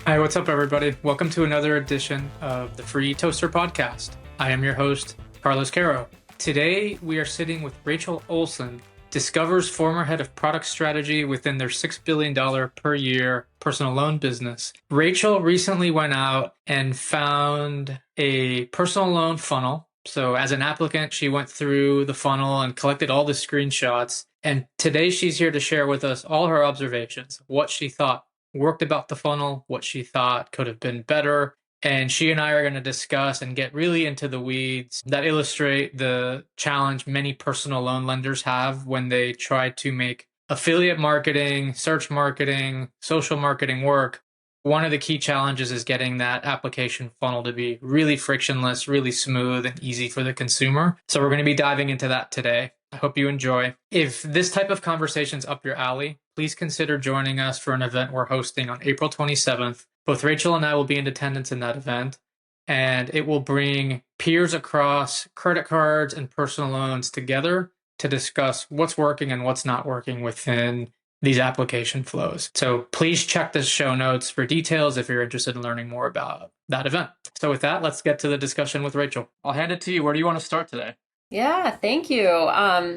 Hi, what's up, everybody? Welcome to another edition of the Free Toaster Podcast. I am your host, Carlos Caro. Today, we are sitting with Rachael Olson, Discover's former head of product strategy within their $6 billion per year personal loan business. Rachael recently went out and found a personal loan funnel. So, as an applicant, she went through the funnel and collected all the screenshots. And today, she's here to share with us all her observations, what she thought worked about the funnel, what she thought could have been better. And she and I are going to discuss and get really into the weeds that illustrate the challenge many personal loan lenders have when they try to make affiliate marketing, search marketing, social marketing work. One of the key challenges is getting that application funnel to be really frictionless, really smooth, and easy for the consumer. So we're going to be diving into that today. I hope you enjoy. If this type of conversation's up your alley, please consider joining us for an event we're hosting on April 27th. Both Rachael and I will be in attendance in that event, and it will bring peers across credit cards and personal loans together to discuss what's working and what's not working within these application flows. So please check the show notes for details if you're interested in learning more about that event. So with that, let's get to the discussion with Rachael. I'll hand it to you. Where do you want to start today? Yeah, thank you.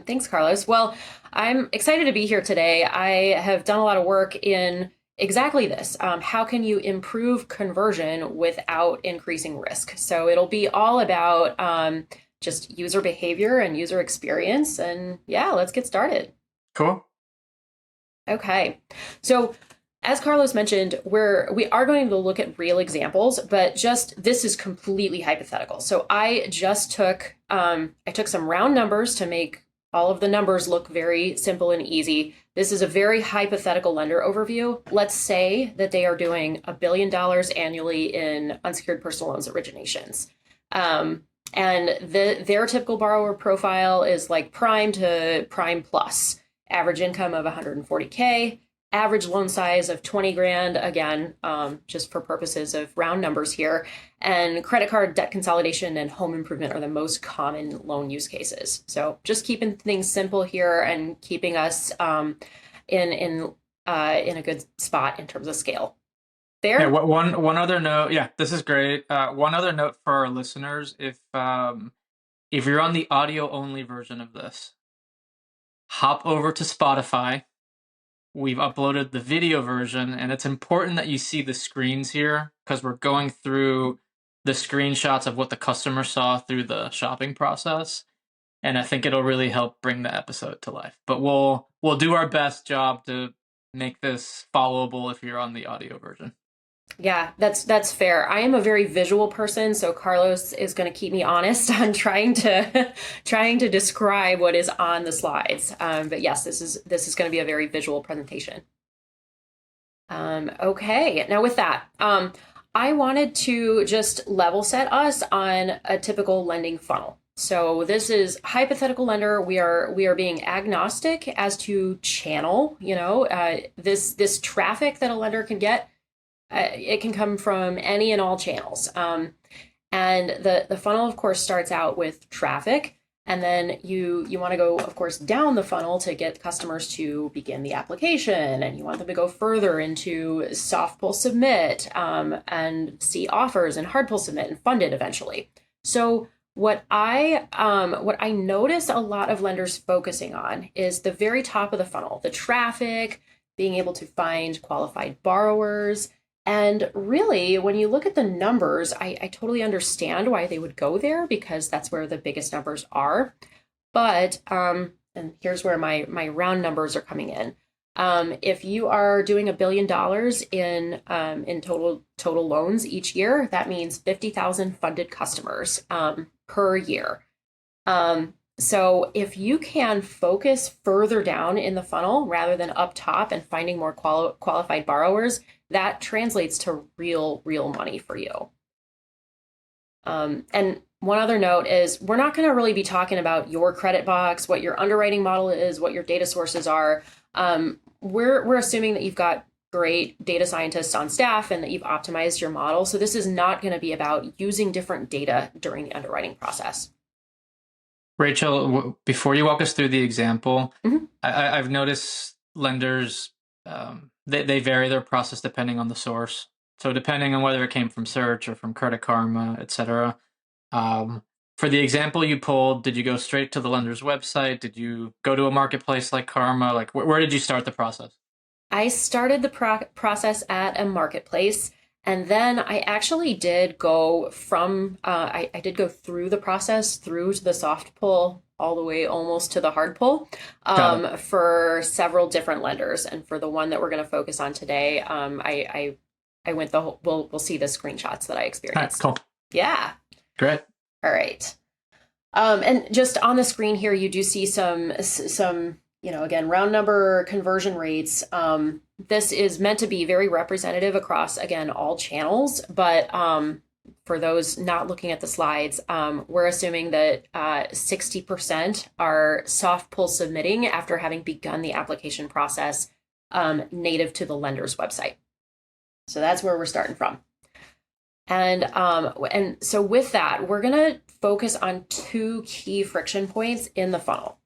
Thanks, Carlos. Well, I'm excited to be here today. I have done a lot of work in exactly this. How can you improve conversion without increasing risk? So it'll be all about just user behavior and user experience. And yeah, let's get started. Cool. Okay. So as Carlos mentioned, we are going to look at real examples, but just this is completely hypothetical. So I just took some round numbers to make all of the numbers look very simple and easy. This is a very hypothetical lender overview. Let's say that they are doing $1 billion annually in unsecured personal loans originations. And their typical borrower profile is like prime to prime plus, average income of 140K, average loan size of 20 grand, again, just for purposes of round numbers here. And credit card debt consolidation and home improvement are the most common loan use cases. So just keeping things simple here and keeping us in a good spot in terms of scale. Fair? Yeah, one other note. Yeah, this is great. One other note for our listeners: if you're on the audio only version of this, hop over to Spotify. We've uploaded the video version, and it's important that you see the screens here because we're going through the screenshots of what the customer saw through the shopping process, and I think it'll really help bring the episode to life. But we'll do our best job to make this followable if you're on the audio version. Yeah, that's fair. I am a very visual person, so Carlos is going to keep me honest on trying to describe what is on the slides. But yes, this is going to be a very visual presentation. Okay, now with that, I wanted to just level set us on a typical lending funnel. So this is hypothetical lender. We are being agnostic as to channel. This traffic that a lender can get. It can come from any and all channels. And the funnel, of course, starts out with traffic. And then you want to go, of course, down the funnel to get customers to begin the application. And you want them to go further into soft pull submit and see offers and hard pull submit and fund it eventually. So what I notice a lot of lenders focusing on is the very top of the funnel, the traffic, being able to find qualified borrowers. And really, when you look at the numbers, I totally understand why they would go there because that's where the biggest numbers are. But, and here's where my round numbers are coming in. If you are doing $1 billion in total loans each year, that means 50,000 funded customers per year. So if you can focus further down in the funnel rather than up top and finding more qualified borrowers, that translates to real money for you. And one other note is we're not going to really be talking about your credit box, what your underwriting model is, what your data sources are. We're assuming that you've got great data scientists on staff and that you've optimized your model. So this is not going to be about using different data during the underwriting process. Rachael, before you walk us through the example, Mm-hmm. I've noticed lenders, they vary their process depending on the source. So depending on whether it came from search or from Credit Karma, etc. Um, for the example you pulled, did you go straight to the lender's website? Did you go to a marketplace like Karma? Like, where did you start the process? I started the process at a marketplace, and then I actually did go from, I did go through the process, through to the soft pull, all the way almost to the hard pull, Got it. for several different lenders. And for the one that we're going to focus on today, I went the whole, we'll see the screenshots that I All right, experienced. cool. Yeah. Great. All right. And just on the screen here, you do see some, again, round number conversion rates. This is meant to be very representative across, again, all channels. But for those not looking at the slides, we're assuming that 60% are soft pull submitting after having begun the application process native to the lender's website. So that's where we're starting from. And so with that, we're going to focus on two key friction points in the funnel.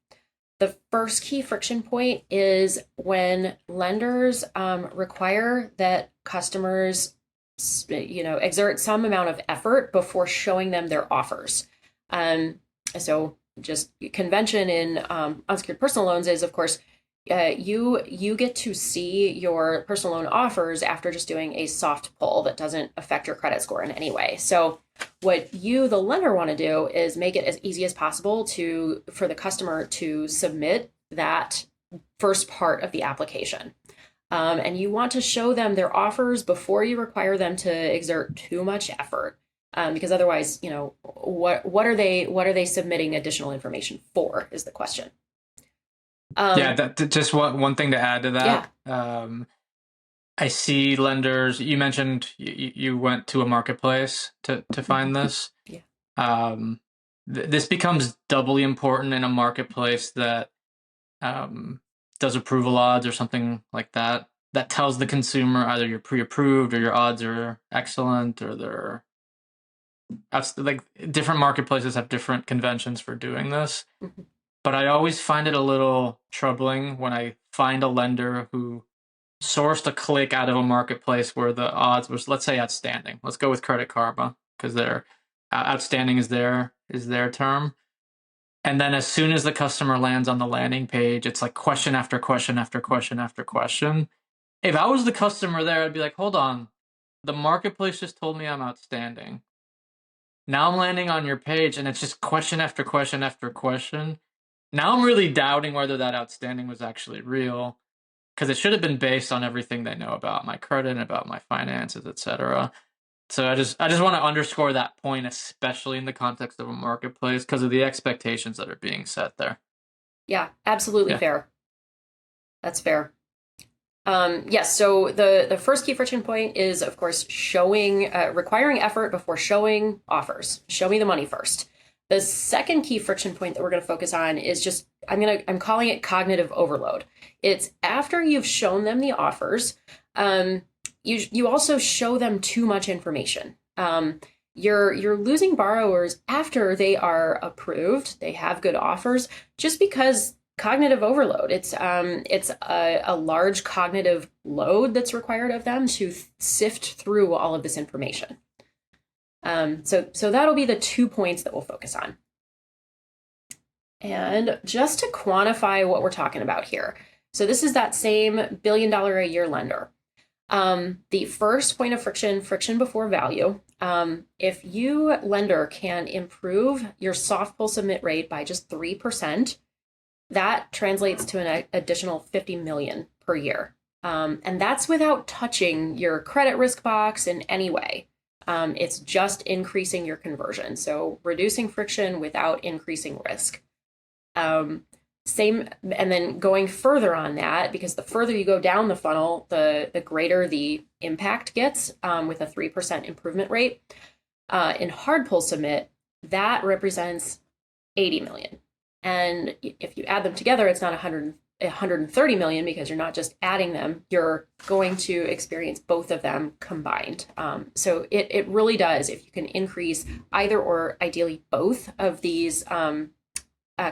The first key friction point is when lenders require that customers, exert some amount of effort before showing them their offers. So just convention in unsecured personal loans is, of course, you get to see your personal loan offers after just doing a soft pull that doesn't affect your credit score in any way. So what you, the lender, want to do is make it as easy as possible for the customer to submit that first part of the application. And you want to show them their offers before you require them to exert too much effort. Because otherwise, what are they submitting additional information for is the question. That just one thing to add to that. Yeah. I see lenders. You mentioned you went to a marketplace to find this. Yeah. This becomes doubly important in a marketplace that does approval odds or something like that. That tells the consumer either you're pre-approved or your odds are excellent, or they're like different marketplaces have different conventions for doing this. Mm-hmm. But I always find it a little troubling when I find a lender who sourced a click out of a marketplace where the odds was, let's say, outstanding. Let's go with Credit Karma because their outstanding is their term. And then as soon as the customer lands on the landing page, it's like question after question after question after question. If I was the customer there, I'd be like, hold on, the marketplace just told me I'm outstanding. Now I'm landing on your page and it's just question after question after question. Now I'm really doubting whether that outstanding was actually real, because it should have been based on everything they know about my credit and about my finances, etc. So I just want to underscore that point, especially in the context of a marketplace, because of the expectations that are being set there. Yeah, absolutely. Yeah. Fair. That's fair. Yes. So the first key friction point is, of course, requiring effort before showing offers. Show me the money first. The second key friction point that we're going to focus on is just, I'm calling it cognitive overload. It's after you've shown them the offers, you also show them too much information. You're losing borrowers after they are approved, they have good offers, just because cognitive overload. It's a large cognitive load that's required of them to sift through all of this information. So that'll be the 2 points that we'll focus on. And just to quantify what we're talking about here. So this is that same $1 billion a year lender. The first point of friction before value. If you, lender, can improve your soft pull submit rate by just 3%, that translates to an additional $50 million per year. And that's without touching your credit risk box in any way. It's just increasing your conversion. So reducing friction without increasing risk. And then going further on that, because the further you go down the funnel, the greater the impact gets with a 3% improvement rate. In hard pull submit, that represents 80 million. And if you add them together, it's not 130 million, because you're not just adding them, you're going to experience both of them combined. So it really does, if you can increase either or ideally both of these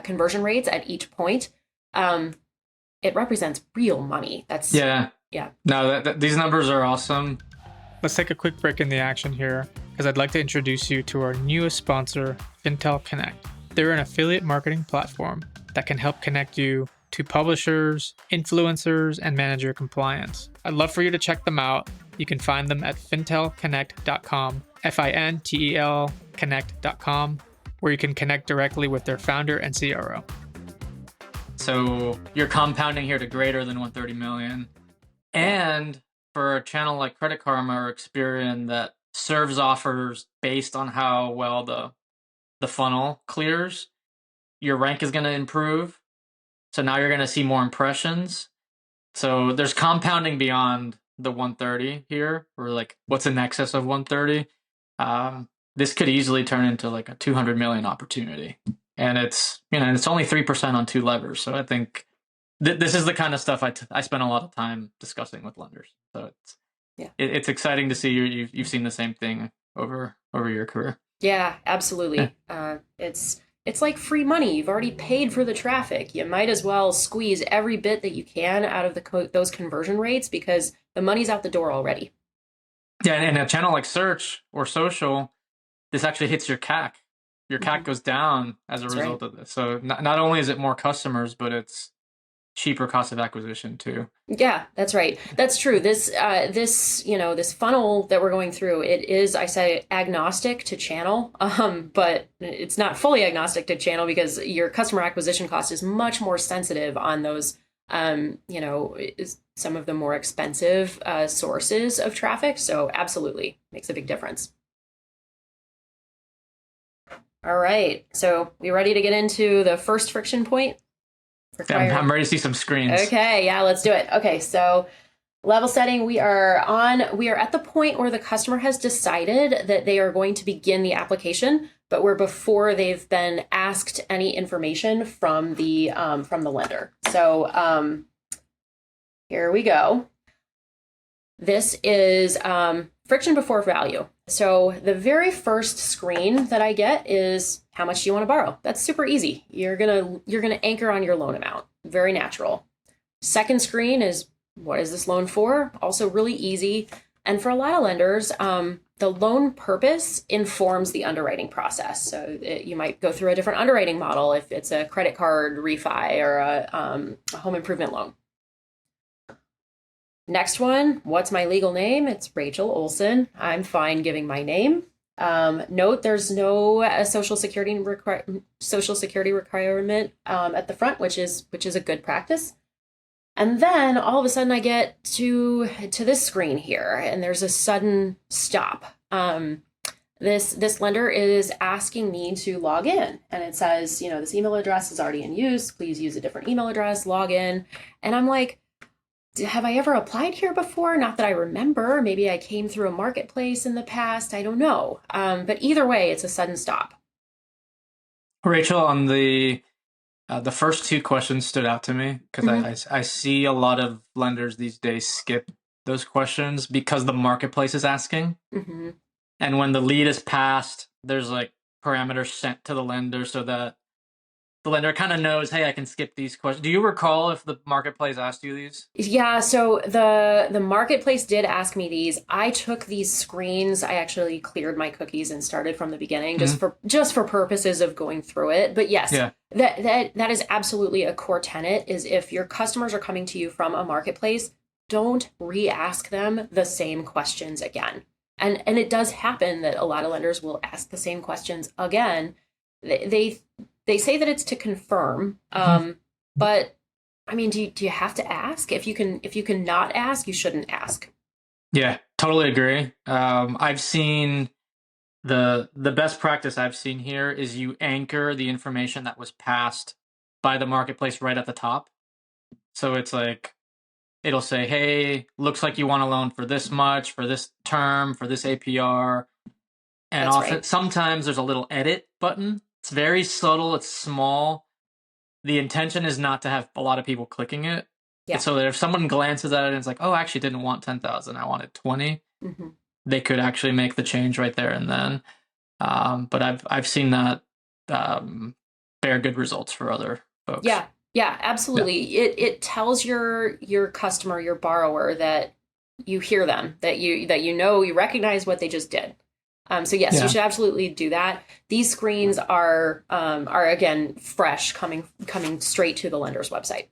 conversion rates at each point, it represents real money. That's yeah. No, these numbers are awesome. Let's take a quick break in the action here, because I'd like to introduce you to our newest sponsor, Fintel Connect. They're an affiliate marketing platform that can help connect you to publishers, influencers, and manage your compliance. I'd love for you to check them out. You can find them at fintelconnect.com, Fintel connect.com, where you can connect directly with their founder and CRO. So you're compounding here to greater than 130 million. And for a channel like Credit Karma or Experian that serves offers based on how well the funnel clears, your rank is going to improve. So now you're going to see more impressions. So there's compounding beyond the 130 here, or like what's in excess of 130. This could easily turn into like a 200 million opportunity. And it's only 3% on two levers. So I think this is the kind of stuff I spend a lot of time discussing with lenders. So it's exciting to see you've seen the same thing over your career. Yeah, absolutely. Yeah. It's like free money. You've already paid for the traffic. You might as well squeeze every bit that you can out of those conversion rates, because the money's out the door already. Yeah, and a channel like search or social, this actually hits your CAC. Your CAC goes down as a result of this. So not only is it more customers, but it's cheaper cost of acquisition too. Yeah, that's right. That's true. This funnel that we're going through, it is, I say, agnostic to channel, but it's not fully agnostic to channel, because your customer acquisition cost is much more sensitive on those, some of the more expensive sources of traffic. So absolutely makes a big difference. All right. So we ready to get into the first friction point? I'm ready to see some screens. Okay, yeah, let's do it. Okay, so level setting, we are at the point where the customer has decided that they are going to begin the application, but we're before they've been asked any information from the lender. So here we go. This is friction before value. So the very first screen that I get is, how much do you want to borrow? That's super easy. You're gonna anchor on your loan amount. Very natural. Second screen is, what is this loan for? Also really easy. And for a lot of lenders, the loan purpose informs the underwriting process. So you might go through a different underwriting model if it's a credit card refi or a home improvement loan. Next one, what's my legal name? It's Rachael Olson. I'm fine giving my name. Note there's no social security requirement at the front, which is a good practice. And then all of a sudden I get to this screen here, and there's a sudden stop. This lender is asking me to log in, and it says, this email address is already in use. Please use a different email address, log in. And I'm like, have I ever applied here before? Not that I remember. Maybe I came through a marketplace in the past. I don't know. But either way, it's a sudden stop. Rachael, on the first two questions stood out to me, because I see a lot of lenders these days skip those questions because the marketplace is asking. Mm-hmm. And when the lead is passed, there's like parameters sent to the lender so that the lender kind of knows, hey, I can skip these questions. Do you recall if the marketplace asked you these? Yeah, so the marketplace did ask me these. I took these screens. I actually cleared my cookies and started from the beginning, just for purposes of going through it. But yes, that is absolutely a core tenet, is if your customers are coming to you from a marketplace, don't re-ask them the same questions again. And it does happen that a lot of lenders will ask the same questions again. They say that it's to confirm, but I mean, do you have to ask? If you can not ask, you shouldn't ask. Yeah, totally agree. I've seen the best practice I've seen here is you anchor the information that was passed by the marketplace right at the top. So it's like, it'll say, hey, looks like you want a loan for this much, for this term, for this APR. And sometimes there's a little edit button. It's very subtle. It's small. The intention is not to have a lot of people clicking it. Yeah. So that if someone glances at it and it's like, oh, I actually didn't want 10,000, I wanted 20, they could actually make the change right there and then. But I've seen that bear good results for other folks. Yeah, absolutely. Yeah. It tells your customer, your borrower, that you hear them, that you recognize what they just did. So yes, you Yeah. should absolutely do that. These screens are again fresh, coming straight to the lender's website.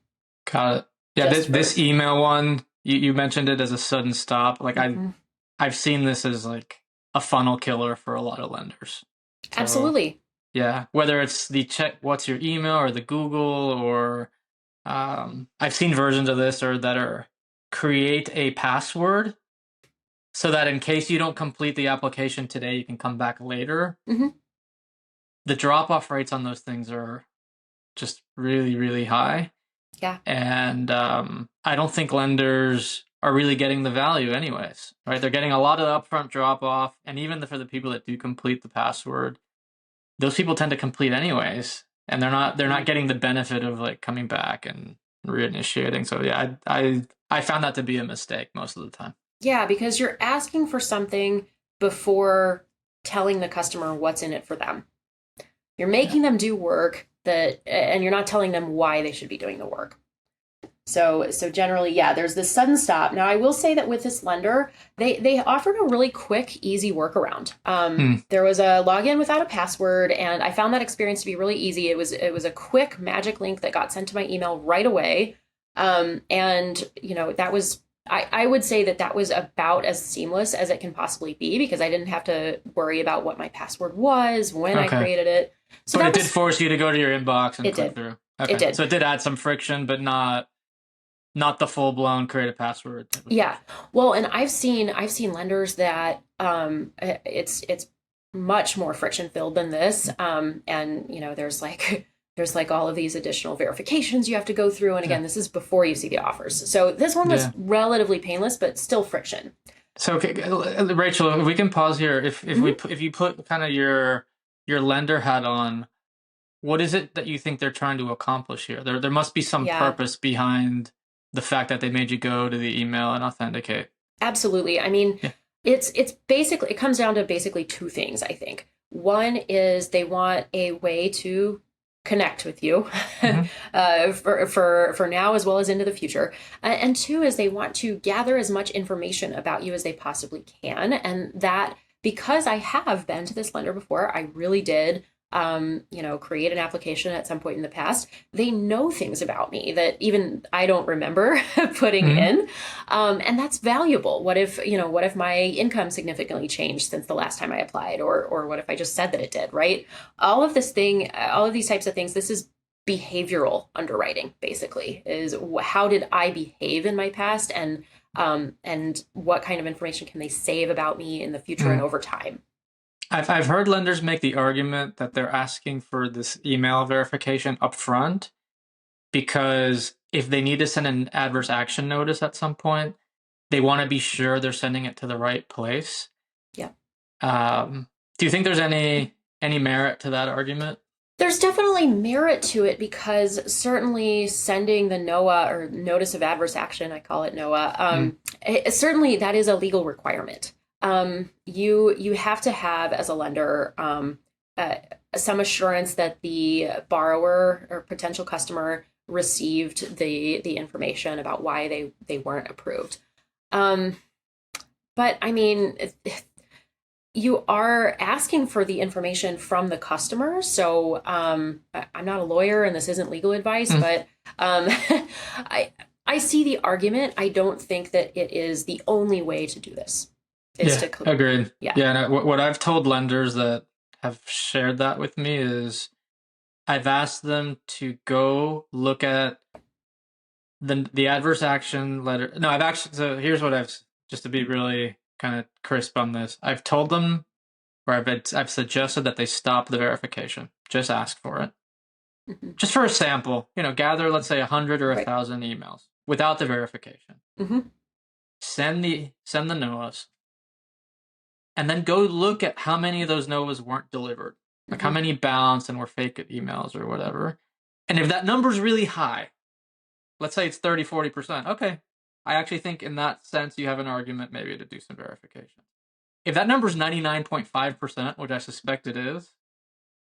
Got it. Yeah, Just this for email one, you mentioned it as a sudden stop. Like Mhm. I've seen this as like a funnel killer for a lot of lenders. So Absolutely. yeah, whether it's the check what's your email or the Google or I've seen versions of this or that are create a password so that in case you don't complete the application today, you can come back later. Hmm. The drop off rates on those things are just really, really high. Yeah. And I don't think lenders are really getting the value anyways, right? They're getting a lot of upfront drop off, and even for the people that do complete the password, those people tend to complete anyways, and they're not getting the benefit of like coming back and reinitiating. So yeah, I found that to be a mistake most of the time. Yeah, because you're asking for something before telling the customer what's in it for them. You're Yeah. making them do work and you're not telling them why they should be doing the work. So generally, yeah, there's this sudden stop. Now, I will say that with this lender, they offered a really quick, easy workaround. Hmm. There was a login without a password, and I found that experience to be really easy. It was a quick magic link that got sent to my email right away, and that was. I would say that was about as seamless as it can possibly be because I didn't have to worry about what my password was when I Okay. created it. So But that it did was force you to go to your inbox and it click did. through. It Okay. did. So it did add some friction, but not the full blown create a password type of Yeah. friction. Well, and I've seen lenders that it's much more friction filled than this. And there's like there's like all of these additional verifications you have to go through. And Yeah. again, this is before you see the offers. So this one was Yeah. relatively painless, but still friction. So, okay, Rachel, if we can pause here, Hmm. if you put kind of your lender hat on, what is it that you think they're trying to accomplish here? There must be some Yeah, purpose behind the fact that they made you go to the email and authenticate. absolutely. I mean, Yeah. it's basically it comes down to basically two things, I think. One is they want a way to connect with you Hmm. for now as well as into the future. And two is they want to gather as much information about you as they possibly can. And that because I have been to this lender before, I really did create an application at some point in the past. They know things about me that even I don't remember putting Hmm. in. And that's valuable. What if my income significantly changed since the last time I applied, or what if I just said that it did, right? All of these types of things, this is behavioral underwriting, basically, is how did I behave in my past, and what kind of information can they save about me in the future and Hmm. over time. I've heard lenders make the argument that they're asking for this email verification upfront because if they need to send an adverse action notice at some point, they want to be sure they're sending it to the right place. Yeah. Do you think there's any merit to that argument? There's definitely merit to it because certainly sending the NOAA or Notice of Adverse Action, I call it NOAA, Mm. certainly that is a legal requirement. You have to have as a lender uh, some assurance that the borrower or potential customer received the information about why they weren't approved. Um, but I mean, you are asking for the information from the customer. So I'm not a lawyer and this isn't legal advice, Mm. but I I see the argument. I don't think that it is the only way to do this. Is Yeah, to agreed. Yeah. Yeah, and what I've told lenders that have shared that with me is I've asked them to go look at the adverse action letter. No, I've actually, so here's what just to be really kind of crisp on this. I've told them, or I've suggested that they stop the verification. Just ask for it. Hmm. Just for a sample, gather, let's say 100 or Right. 1,000 emails without the verification. Hmm. Send the NOAAs, and then go look at how many of those NOAAs weren't delivered. Like how Hmm. many bounced and were fake emails or whatever. And if that number's really high, let's say it's 30, 40%, okay. I actually think in that sense you have an argument maybe to do some verification. If that number's 99.5%, which I suspect it is,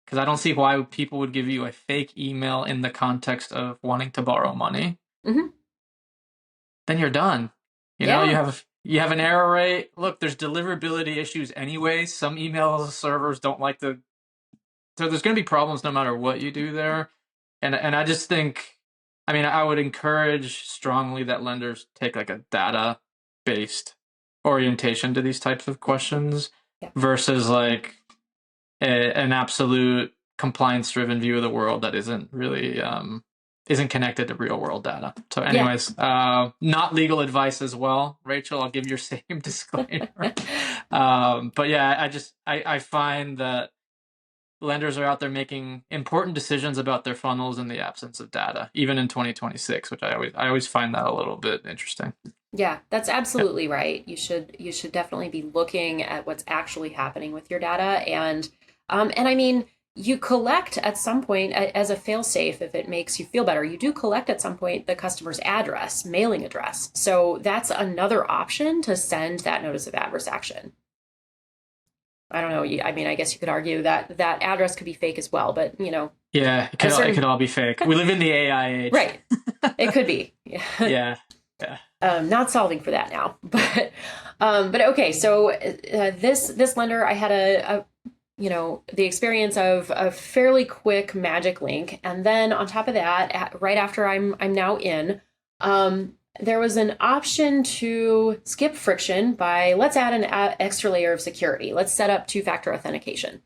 because I don't see why people would give you a fake email in the context of wanting to borrow money, Hmm. then you're done. You Yeah. you have an error rate. Look, there's deliverability issues anyway. Some email servers don't like the, so there's going to be problems no matter what you do there. And I just think, I mean, I would encourage strongly that lenders take like a data based orientation to these types of questions Yeah. versus like an absolute compliance driven view of the world that isn't really isn't connected to real world data. So anyways, not legal advice as well, Rachel, I'll give your same disclaimer. But yeah, I find that lenders are out there making important decisions about their funnels in the absence of data, even in 2026, which I always find that a little bit interesting. Yeah, that's absolutely right. You should definitely be looking at what's actually happening with your data, and I mean, you collect at some point as a fail-safe if it makes you feel better. You do collect at some point the customer's address, mailing address. So that's another option to send that notice of adverse action. I don't know. I mean, I guess you could argue that that address could be fake as well, but Yeah, it could all be fake. We live in the AI age. Right. It could be. Yeah. Not solving for that now, but okay. So this lender, I had a the experience of a fairly quick magic link, and then on top of that, right after I'm now in, there was an option to skip friction by let's add an extra layer of security. Let's set up two-factor authentication.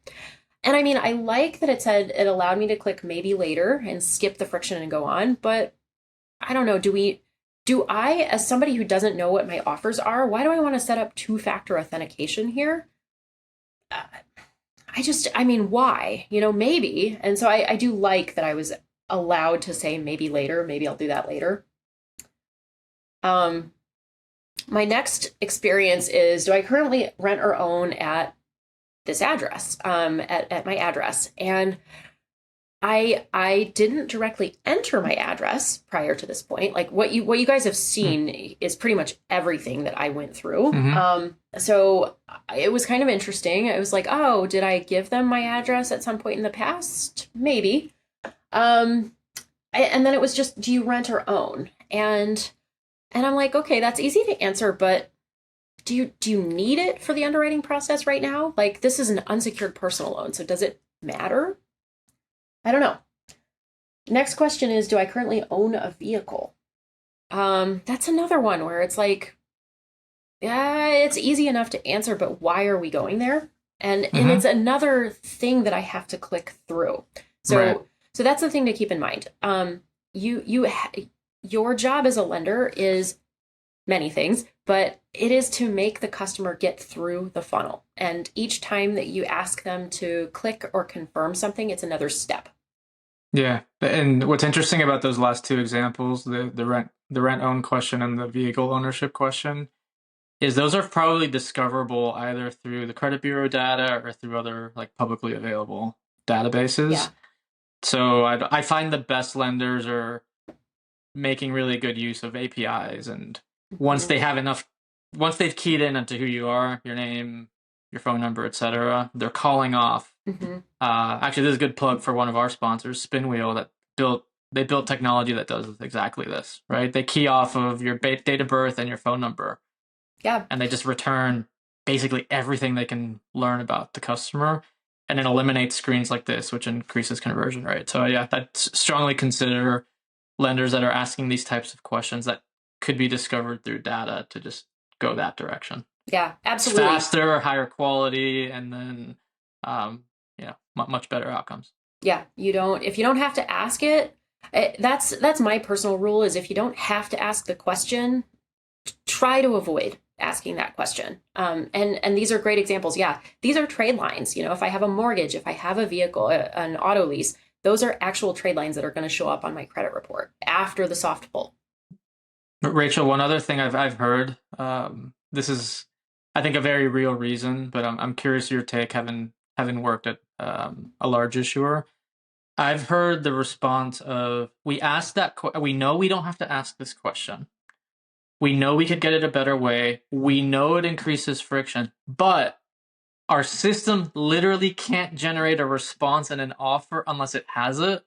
And I mean, I like that it said it allowed me to click maybe later and skip the friction and go on, but I don't know. Do I, as somebody who doesn't know what my offers are, why do I want to set up two-factor authentication here? I mean, why? Maybe. And so I do like that I was allowed to say maybe later, maybe I'll do that later. My next experience is, do I currently rent or own at this address, at my address? And I didn't directly enter my address prior to this point. Like what you guys have seen is pretty much everything that I went through. So it was kind of interesting. I was like, oh, did I give them my address at some point in the past? Maybe. And then it was just, do you rent or own? And I'm like, okay, that's easy to answer, but do you need it for the underwriting process right now? Like, this is an unsecured personal loan, so does it matter? I don't know. Next question is, do I currently own a vehicle? That's another one where it's like, yeah, it's easy enough to answer, but why are we going there? And it's another thing that I have to click through. So that's the thing to keep in mind. Your job as a lender is many things, but it is to make the customer get through the funnel. And each time that you ask them to click or confirm something, it's another step. Yeah. And what's interesting about those last two examples, the rent own question and the vehicle ownership question, is those are probably discoverable either through the credit bureau data or through other like publicly available databases. Yeah. So I find the best lenders are making really good use of APIs, and once they've keyed in into who you are, your name, your phone number, etc., they're calling off. Actually, this is a good plug for one of our sponsors, Spinwheel, that built technology that does exactly this, right? They key off of your date of birth and your phone number. Yeah. And they just return basically everything they can learn about the customer, and it eliminates screens like this, which increases conversion rate. So yeah, I'd strongly consider lenders that are asking these types of questions that could be discovered through data to just go that direction. Yeah, absolutely. It's faster, higher quality, and then much better outcomes. Yeah, if you don't have to ask it, that's my personal rule, is if you don't have to ask the question, try to avoid asking that question. And these are great examples. Yeah, these are trade lines. If I have a mortgage, if I have a vehicle, an auto lease, those are actual trade lines that are going to show up on my credit report after the soft pull. Rachel, one other thing I've heard, this is, I think, a very real reason, but I'm curious your take, having worked at a large issuer. I've heard the response of, we know we don't have to ask this question. We know we could get it a better way. We know it increases friction, but our system literally can't generate a response and an offer unless it has it.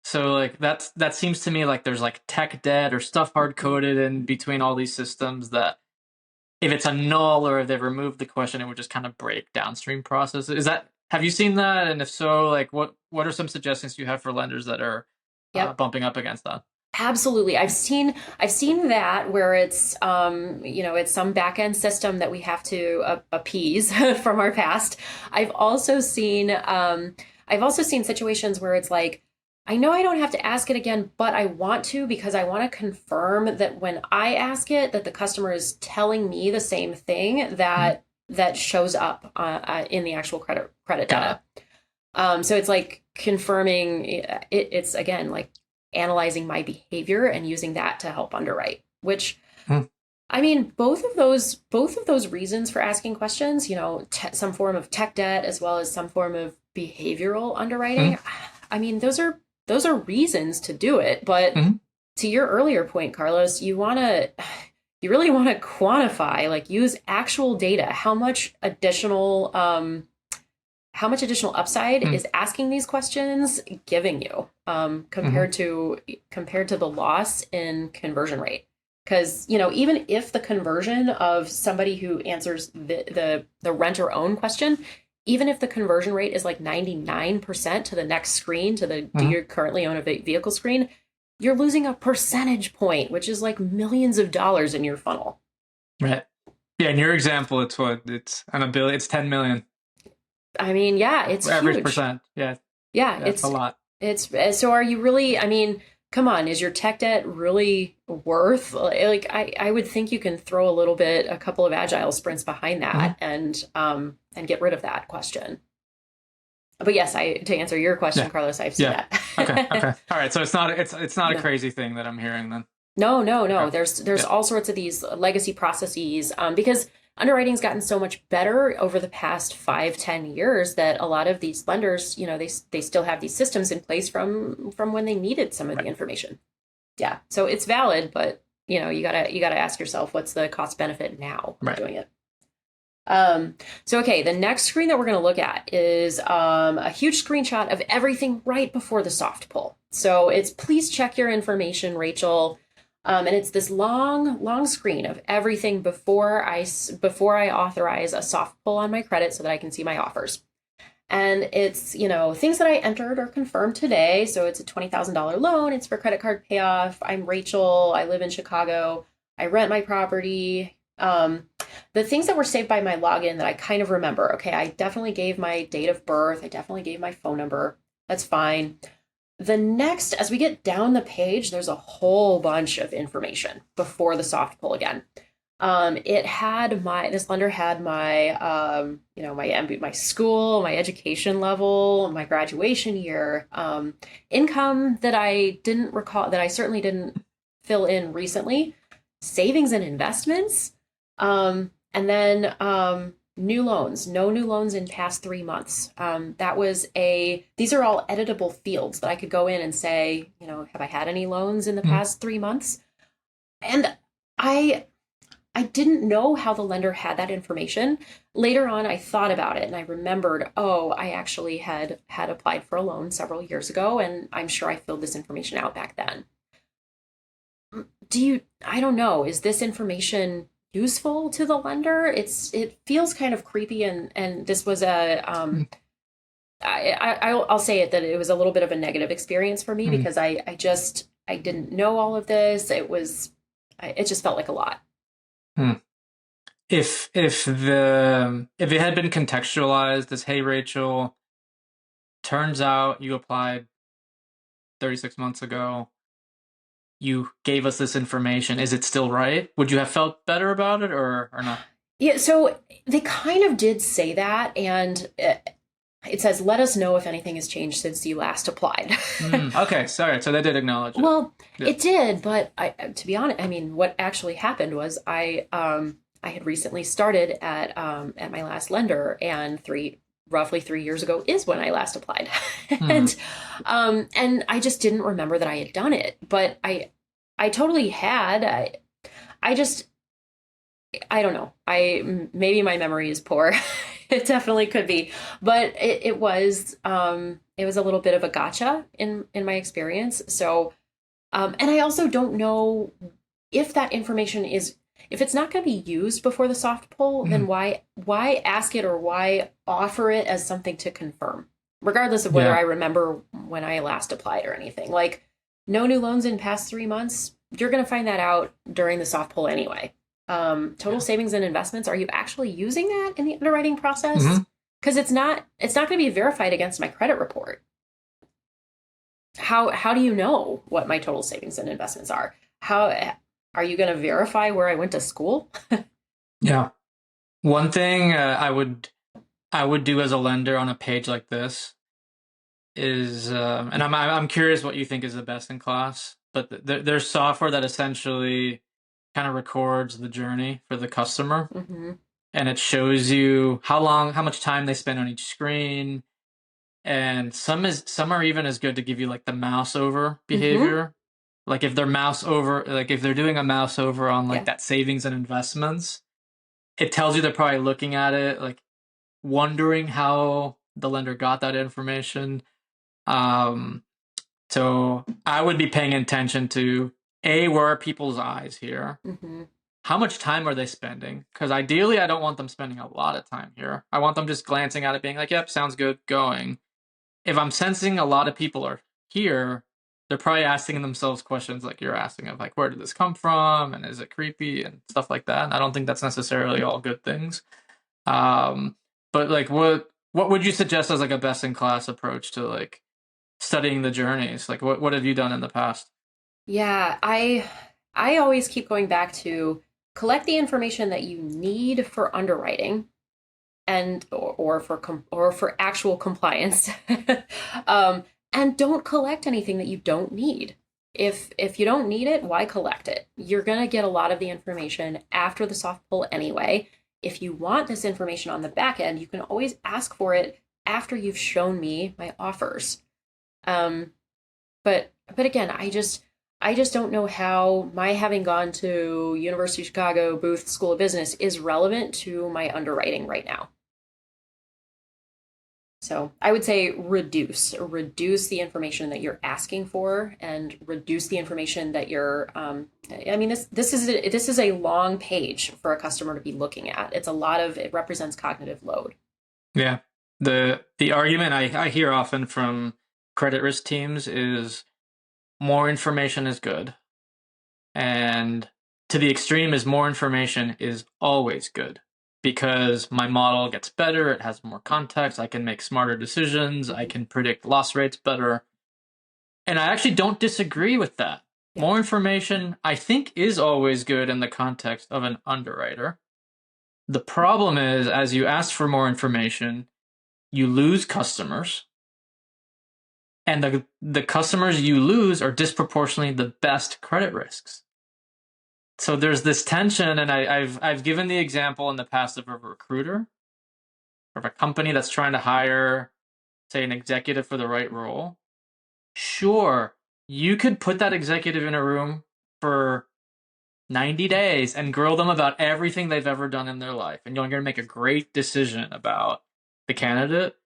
So like that seems to me like there's like tech debt or stuff hard coded in between all these systems that if it's a null or if they've removed the question, it would just kind of break downstream processes. Have you seen that? And if so, like what are some suggestions you have for lenders that are Yep. bumping up against that? Absolutely. I've seen that where it's it's some back end system that we have to appease from our past. I've also seen situations where it's like, I know I don't have to ask it again, but I want to because I want to confirm that when I ask it, that the customer is telling me the same thing Mhm. that shows up in the actual credit Got data. So it's like confirming it's again like analyzing my behavior and using that to help underwrite, which it. I mean, both of those reasons for asking questions, some form of tech debt as well as some form of behavioral underwriting. Mhm. I mean, those are reasons to do it, but Mhm. to your earlier point, Carlos, you really want to quantify, like use actual data. How much additional upside Mhm. is asking these questions giving you Mhm. compared to the loss in conversion rate? Because even if the conversion of somebody who answers the rent or own question, even if the conversion rate is like 99% to the next screen, to the do Mhm. you currently own a vehicle screen, you're losing a percentage point, which is like millions of dollars in your funnel. Right. Yeah, in your example, it's what? It's on a bill. It's 10 million I mean, yeah, it's average huge. percent. Yeah, Yeah, that's a lot. so are you really, I mean, come on, is your tech debt really worth like I would think you can throw a couple of agile sprints behind Mhm. that and get rid of that question. But yes, I to answer your question, Yeah. Carlos, I've seen Yeah. Okay. that. Okay. All right. So it's not a No. crazy thing that I'm hearing then. No, no, Okay. no. There's Yeah. all sorts of these legacy processes because underwriting's gotten so much better over the past 5, 10 years that a lot of these lenders, they still have these systems in place from when they needed some of the Right. information. Yeah, so it's valid, but you gotta ask yourself what's the cost benefit now of Right. doing it. So okay, the next screen that we're going to look at is a huge screenshot of everything right before the soft pull. So it's please check your information, Rachel. And it's this long, long screen of everything before I authorize a soft pull on my credit so that I can see my offers. And it's, things that I entered or confirmed today. So it's a $20,000 loan. It's for credit card payoff. I'm Rachel. I live in Chicago. I rent my property. The things that were saved by my login that I kind of remember. Okay, I definitely gave my date of birth. I definitely gave my phone number. That's fine. The next, as we get down the page, there's a whole bunch of information before the soft pull again. This lender had my school, my education level, my graduation year, income that I didn't recall, that I certainly didn't fill in recently, savings and investments, and then new loans, no new loans in past 3 months. These are all editable fields that I could go in and say, have I had any loans in the Mhm. past 3 months? And I I didn't know how the lender had that information. Later on, I thought about it and I remembered, oh, I actually had applied for a loan several years ago, and I'm sure I filled this information out back then. I don't know, is this information useful to the lender? It feels kind of creepy, and this was I'll say it that it was a little bit of a negative experience for me Mhm. because I didn't know all of this. It just felt like a lot. Mhm. If it had been contextualized as, hey Rachel, turns out you applied 36 months ago, you gave us this information, is it still right? Would you have felt better about it or not? Yeah, so they kind of did say that, and it says, "Let us know if anything has changed since you last applied." Okay, sorry. So they did acknowledge it. Well, Yeah. it did, but to be honest, I mean, what actually happened was I had recently started at my last lender, and roughly 3 years ago is when I last applied, Hmm. and I just didn't remember that I had done it, but I totally had. I just I don't know. Maybe my memory is poor. It definitely could be, but it was a little bit of a gotcha in my experience. So, and I also don't know if that information is. If it's not going to be used before the soft pull, then why ask it or why offer it as something to confirm, regardless of whether Yeah. I remember when I last applied or anything. Like, no new loans in past 3 months, you're going to find that out during the soft pull anyway. Total Yeah. savings and investments, are you actually using that in the underwriting process? Hmm. Because it's not going to be verified against my credit report. How do you know what my total savings and investments are? How are you going to verify where I went to school? Yeah. One thing I would do as a lender on a page like this is, and I'm curious what you think is the best in class, but there's software that essentially kind of records the journey for the customer, Mm-hmm. and it shows you how much time they spend on each screen, and some are even as good to give you like the mouse over Mm-hmm. behavior, like if they're mouse over, like if they're doing a mouse over on like Yeah. that savings and investments, it tells you they're probably looking at it like wondering how the lender got that information. Um, so I would be paying attention to where are people's eyes here? Mm-hmm. How much time are they spending? Because ideally, I don't want them spending a lot of time here. I want them just glancing at it, being like, "Yep, sounds good, going." If I'm sensing a lot of people are here, they're probably asking themselves questions like you're asking of like, where did this come from? And is it creepy and stuff like that? And I don't think that's necessarily all good things. Um, but like, what would you suggest as like a best in class approach to like studying the journeys? Like, what have you done in the past? Yeah, I always keep going back to collect the information that you need for underwriting and or for actual compliance. um, and don't collect anything that you don't need. If you don't need it, why collect it? You're gonna get a lot of the information after the soft pull anyway. If you want this information on the back end, you can always ask for it after you've shown me my offers. Um, but again, I just don't know how my having gone to University of Chicago Booth School of Business is relevant to my underwriting right now. So I would say reduce the information that you're asking for, and reduce the information that you're. I mean, this is a long page for a customer to be looking at. It represents cognitive load. Yeah. The argument I hear often from credit risk teams is more information is good. And to the extreme is more information is always good because my model gets better, it has more context, I can make smarter decisions, I Mhm. can predict loss rates better. And I actually don't disagree with that. Yeah. More information, I think, is always good in the context of an underwriter. The problem is, as you ask for more information, you lose customers, and the customers you lose are disproportionately the best credit risks. So there's this tension, and I've given the example in the past of a recruiter, of a company that's trying to hire, say, an executive for the right role. Sure, you could put that executive in a room for 90 days and grill them about everything they've ever done in their life, and you're going to make a great decision about the candidate.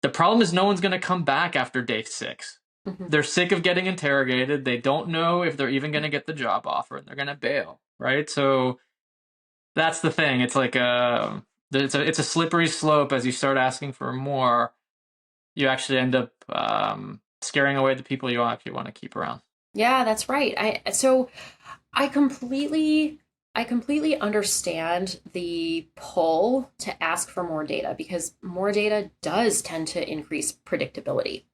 The problem is no one's going to come back after day 6. Mhm. They're sick of getting interrogated. They don't know if they're even going to get the job offer, and they're going to bail, right? So that's the thing. It's like it's a slippery slope. As you start asking for more, you actually end up scaring away the people you actually want to keep around. Yeah, that's right. I completely I completely understand the pull to ask for more data, because more data does tend to increase predictability.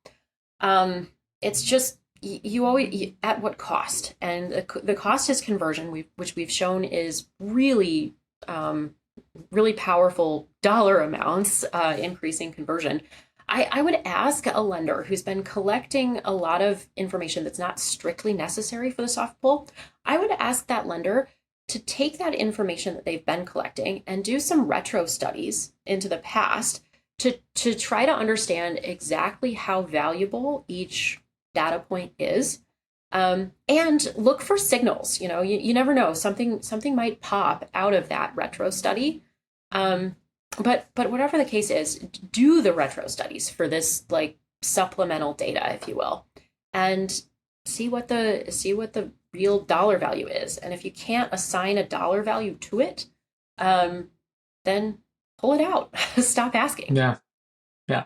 It's just you always at what cost? And the cost is conversion, which we've shown is um, really powerful dollar amounts, increasing conversion. I would ask a lender who's been collecting a lot of information that's not strictly necessary for the soft pull. I would ask that lender to take that information that they've been collecting and do some retro studies into the past to try to understand exactly how valuable each data point is, and look for signals. You never know, something might pop out of that retro study. um, but whatever the case is, do the retro studies for this, like, supplemental data, if you will, and see what the real dollar value is. And if you can't assign a dollar value to it, then pull it out. Stop asking. Yeah. Yeah.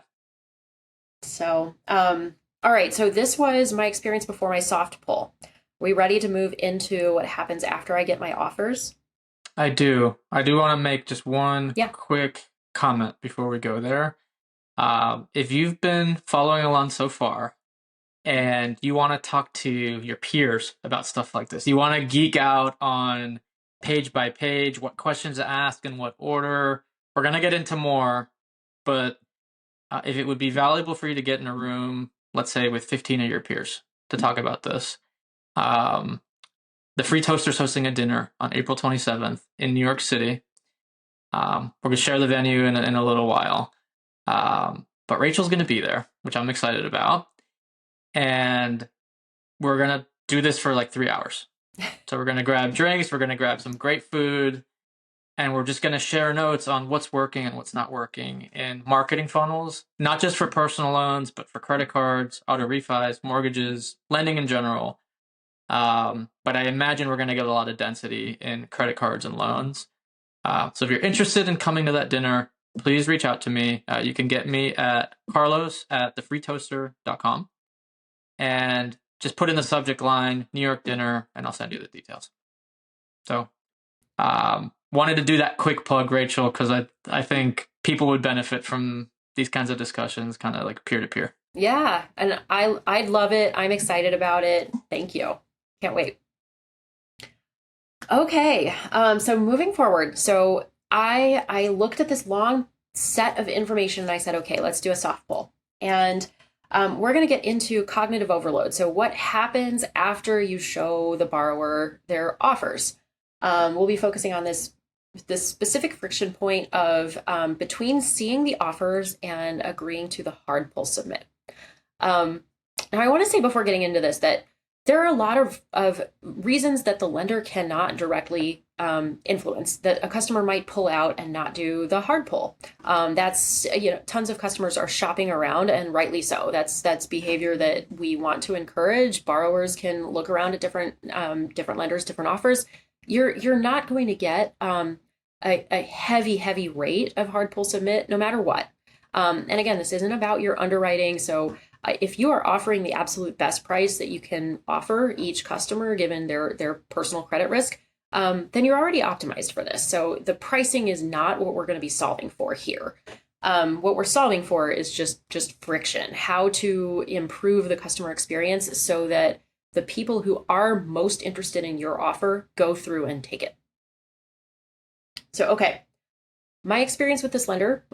So, all right. So this was my experience before my soft pull. We ready to move into what happens after I get my offers? I do. I do want to make just one Yeah. quick comment before we go there. If you've been following along so far and you want to talk to your peers about stuff like this, you want to geek out on page by page, what questions to ask in what order, we're going to get into more. But if it would be valuable for you to get in a room, let's say with 15 of your peers to talk about this, the Free Toaster's hosting a dinner on April 27th in New York City. We're going to share the venue in a little while. But Rachel's going to be there, which I'm excited about. And we're going to do this for like 3 hours. So we're going to grab drinks, we're going to grab some great food, and we're just going to share notes on what's working and what's not working in marketing funnels, not just for personal loans, but for credit cards, auto refis, mortgages, lending in general. But I imagine we're going to get a lot of density in credit cards and loans. So if you're interested in coming to that dinner, please reach out to me. You can get me at carlos@thefreetoaster.com and just put in the subject line, New York dinner, and I'll send you the details. So wanted to do that quick plug, Rachel, because I think people would benefit from these kinds of discussions, kind of like peer-to-peer. Yeah, and I'd love it. I'm excited about it. Thank you. Can't wait. Okay, so moving forward, so I looked at this long set of information and I said, okay, let's do a soft pull. And we're going to get into cognitive overload. So what happens after you show the borrower their offers? We'll be focusing on this specific friction point of between seeing the offers and agreeing to the hard pull submit. Now, I want to say before getting into this that there are a lot of reasons that the lender cannot directly influence, that a customer might pull out and not do the hard pull. That's, tons of customers are shopping around, and rightly so. That's behavior that we want to encourage. Borrowers can look around at different lenders, different offers. You're not going to get a heavy rate of hard pull submit no matter what. And again, this isn't about your underwriting. So if you are offering the absolute best price that you can offer each customer, given their personal credit risk, then you're already optimized for this. So the pricing is not what we're going to be solving for here. What we're solving for is just friction, how to improve the customer experience so that the people who are most interested in your offer go through and take it. So, okay. My experience with this lender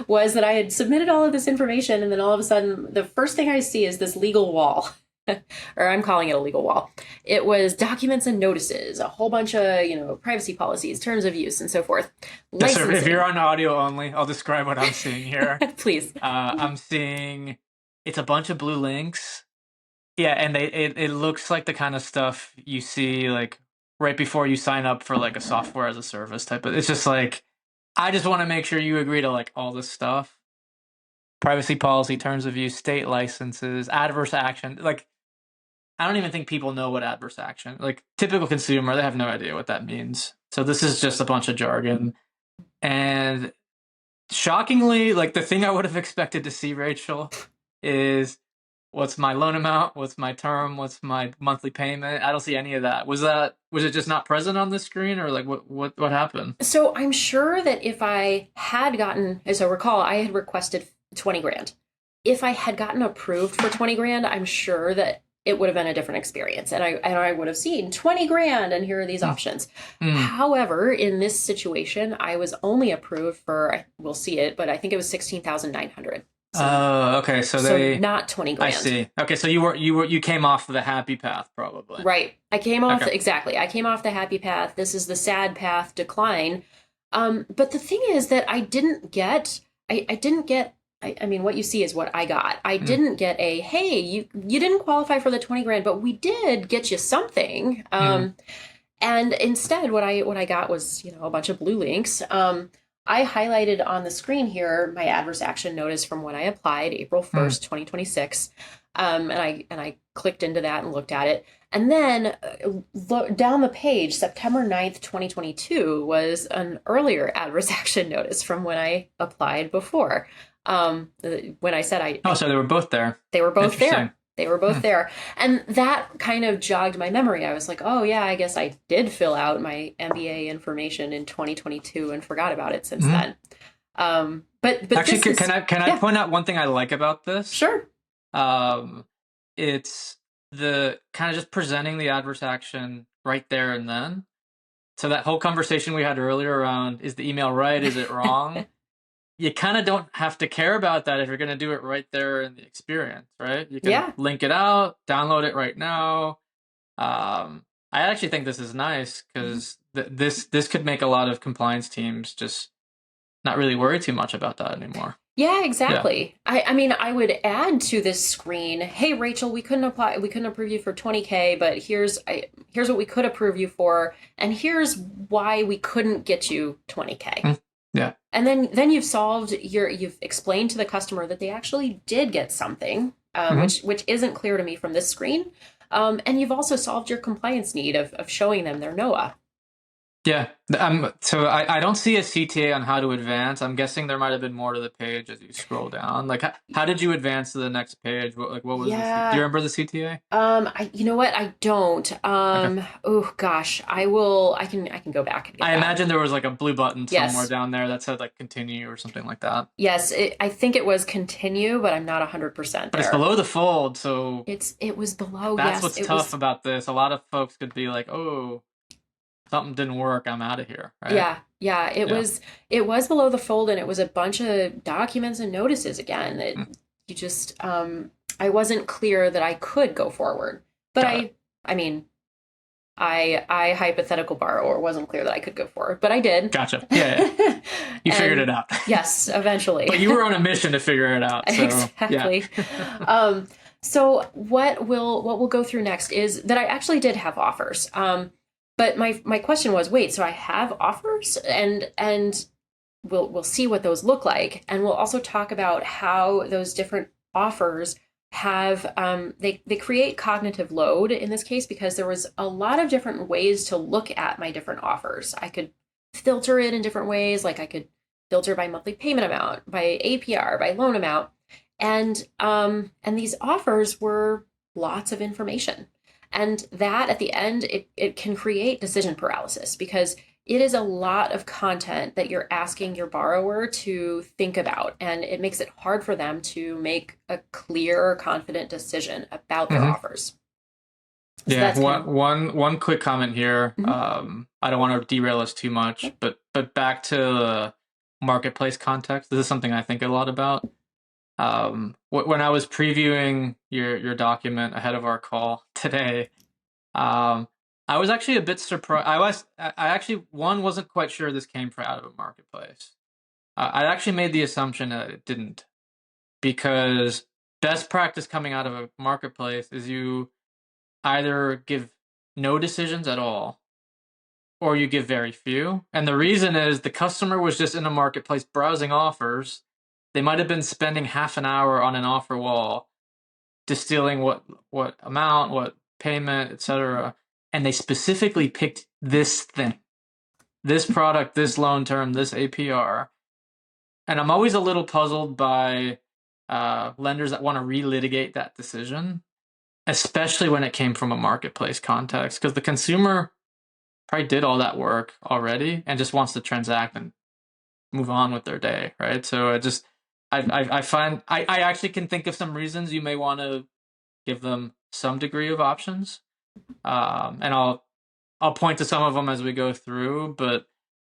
was that I had submitted all of this information, and then all of a sudden, the first thing I see is this legal wall, or I'm calling it a legal wall. It was documents and notices, a whole bunch of, privacy policies, terms of use, and so forth. Yes, sir. If you're on audio only, I'll describe what I'm seeing here. Please. I'm seeing it's a bunch of blue links. Yeah, and it looks like the kind of stuff you see like right before you sign up for like a software as a service type of. It's just like, I just want to make sure you agree to like all this stuff. Privacy policy, terms of use, state licenses, adverse action. Like, I don't even think people know what adverse action. Like, typical consumer, they have no idea what that means. So this is just a bunch of jargon. And shockingly, like the thing I would have expected to see, Rachel, is what's my loan amount, what's my term, what's my monthly payment. I don't see any of that. Was it just not present on the screen, or like what happened? So I'm sure that if I had gotten, so recall, I had requested 20 grand. If I had gotten approved for 20 grand, I'm sure that it would have been a different experience. And I would have seen 20 grand and here are these options. However, in this situation, I was only approved for, we'll see it, but I think it was 16,900. Oh, okay. So not 20 grand. I see. Okay, so you came off the happy path, probably. Right. I came off exactly. I came off the happy path. This is the sad path, decline. But the thing is that I didn't get. I mean, what you see is what I got. I didn't get a, hey, you didn't qualify for the 20 grand, but we did get you something. And instead, what I got was a bunch of blue links. I highlighted on the screen here my adverse action notice from when I applied, April 1st, 2026. And I clicked into that and looked at it. And then down the page, September 9th, 2022 was an earlier adverse action notice from when I applied before. When I said Oh, so they were both there. They were both Interesting. there. They were both there. And that kind of jogged my memory. I was like, oh, yeah, I guess I did fill out my MBA information in 2022 and forgot about it since then. But actually, can I point out one thing I like about this? Sure. It's the kind of just presenting the adverse action right there and then. So that whole conversation we had earlier around, is the email right? Is it wrong? You kind of don't have to care about that if you're going to do it right there in the experience, right? You can link it out, download it right now. I actually think this is nice because this could make a lot of compliance teams just not really worry too much about that anymore. Yeah, exactly. Yeah. I mean, I would add to this screen, hey, Rachel, we couldn't approve you for 20K, but here's what we could approve you for, and here's why we couldn't get you 20K. Yeah. And then you've explained to the customer that they actually did get something, which isn't clear to me from this screen. And you've also solved your compliance need of showing them their NOAA. Yeah. So I don't see a CTA on how to advance. I'm guessing there might have been more to the page as you scroll down. Like, how did you advance to the next page? What was do you remember the CTA? You know what? I don't. Okay. Oh gosh, I can go back and get I imagine there was like a blue button somewhere down there that said like continue or something like that. Yes, I think it was continue, but I'm not 100% there. But it's below the fold, so it was below. That's what's tough about this. A lot of folks could be like, oh, something didn't work, I'm out of here. Right? Yeah. It was below the fold, and it was a bunch of documents and notices again. You just I wasn't clear that I could go forward. But I hypothetical borrower wasn't clear that I could go forward, but I did. Gotcha. Yeah. You figured it out. Yes, eventually. But you were on a mission to figure it out. So, exactly. Yeah. So what we'll go through next is that I actually did have offers. But my question was, wait, so I have offers, and we'll see what those look like, and we'll also talk about how those different offers have they create cognitive load in this case, because there was a lot of different ways to look at my different offers. I could filter it in different ways, like I could filter by monthly payment amount, by APR, by loan amount, and these offers were lots of information. And that at the end, it can create decision paralysis, because it is a lot of content that you're asking your borrower to think about. And it makes it hard for them to make a clear, confident decision about their offers. So one quick comment here. I don't want to derail us too much, but back to the marketplace context, this is something I think a lot about. When I was previewing your document ahead of our call today, I was actually a bit surprised. I actually wasn't quite sure this came out of a marketplace. I actually made the assumption that it didn't, because best practice coming out of a marketplace is you either give no decisions at all, or you give very few. And the reason is the customer was just in a marketplace browsing offers. They might have been spending half an hour on an offer wall, distilling what amount, what payment, etc. And they specifically picked this thing, this product, this loan term, this APR. And I'm always a little puzzled by lenders that want to relitigate that decision, especially when it came from a marketplace context, because the consumer probably did all that work already and just wants to transact and move on with their day, right? So I find I actually can think of some reasons you may want to give them some degree of options, and I'll point to some of them as we go through. But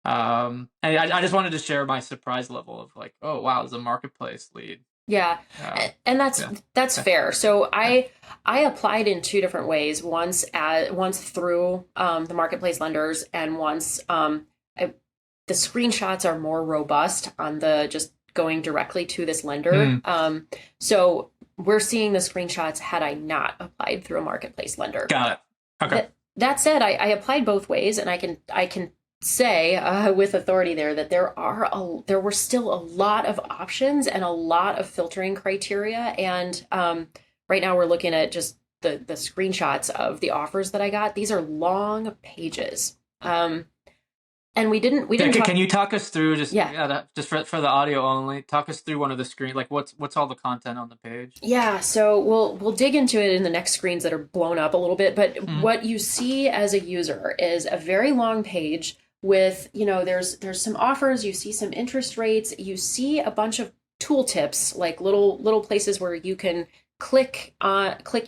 and I just wanted to share my surprise level of like, oh wow, there's a marketplace lead. Yeah, and that's fair. So I applied in two different ways. Once through the marketplace lenders, and once the screenshots are more robust on the just going directly to this lender. So we're seeing the screenshots had I not applied through a marketplace lender. Got it. Okay. That said, I applied both ways, and I can say with authority that there were still a lot of options and a lot of filtering criteria. And right now we're looking at just the screenshots of the offers that I got. These are long pages. And we didn't talk. Can you talk us through Yeah. just for the audio only? Talk us through one of the screen, like what's all the content on the page? Yeah, so we'll dig into it in the next screens that are blown up a little bit, but what you see as a user is a very long page with, there's some offers, you see some interest rates, you see a bunch of tooltips, like little places where you can click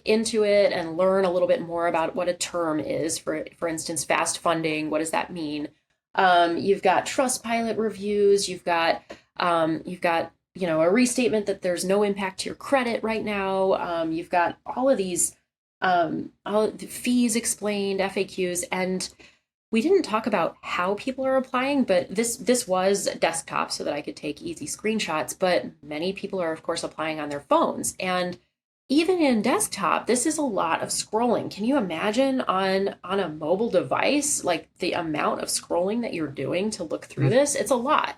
into it and learn a little bit more about what a term is. For instance, fast funding, what does that mean? You've got Trustpilot reviews, you've got a restatement that there's no impact to your credit right now. You've got all of these, all of the fees explained, FAQs, and we didn't talk about how people are applying, but this was desktop so that I could take easy screenshots. But many people are, of course, applying on their phones, and even in desktop, this is a lot of scrolling. Can you imagine on a mobile device, like the amount of scrolling that you're doing to look through this? It's a lot.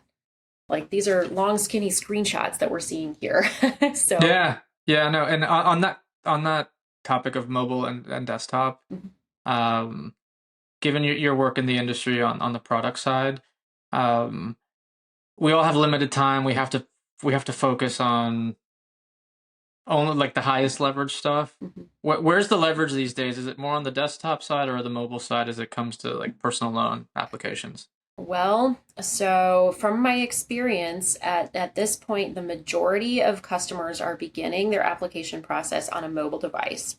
Like these are long, skinny screenshots that we're seeing here. So no, and on that topic of mobile and desktop, given your work in the industry on the product side, we all have limited time. We have to focus on only like the highest leverage stuff. Where's the leverage these days? Is it more on the desktop side or the mobile side as it comes to like personal loan applications? Well, so from my experience at this point, the majority of customers are beginning their application process on a mobile device.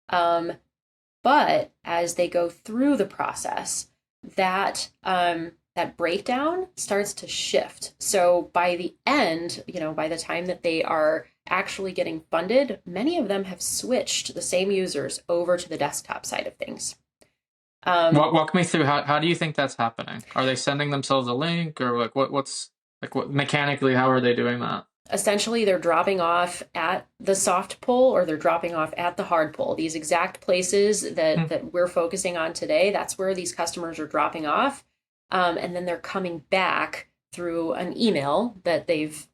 But as they go through the process, that breakdown starts to shift. So by the end, by the time that they are actually getting funded, many of them have switched the same users over to the desktop side of things. Walk me through how do you think that's happening? Are they sending themselves a link, or like what's what mechanically, how are they doing that? Essentially, they're dropping off at the soft pull or they're dropping off at the hard pull. These exact places that we're focusing on today, that's where these customers are dropping off. And then they're coming back through an email that they've,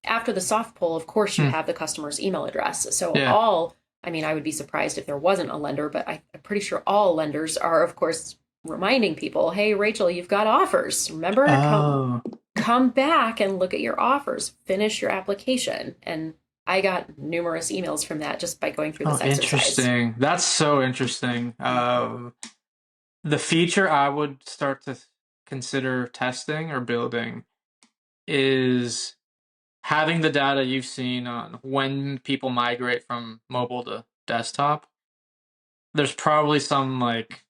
after the soft pull, of course, you have the customer's email address. So I would be surprised if there wasn't a lender, but I'm pretty sure all lenders are, of course, reminding people, hey, Rachel, you've got offers. Remember to come back and look at your offers, finish your application. And I got numerous emails from that just by going through this exercise. Interesting. That's so interesting. The feature I would start to consider testing or building is having the data you've seen on when people migrate from mobile to desktop. There's probably some like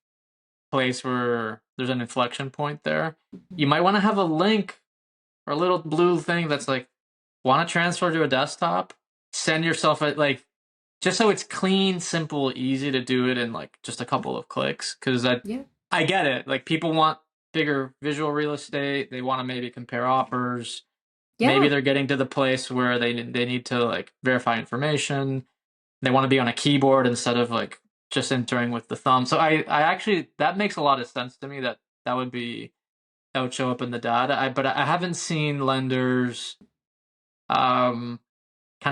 place where there's an inflection point there. You might want to have a link or a little blue thing that's like, want to transfer to a desktop? Send yourself like, just so it's clean, simple, easy to do it in like just a couple of clicks. Because I get it. Like people want bigger visual real estate. They want to maybe compare offers. Yeah. Maybe they're getting to the place where they need to like verify information. They want to be on a keyboard instead of like just entering with the thumb. So I actually, that makes a lot of sense to me that would show up in the data. But I haven't seen lenders kind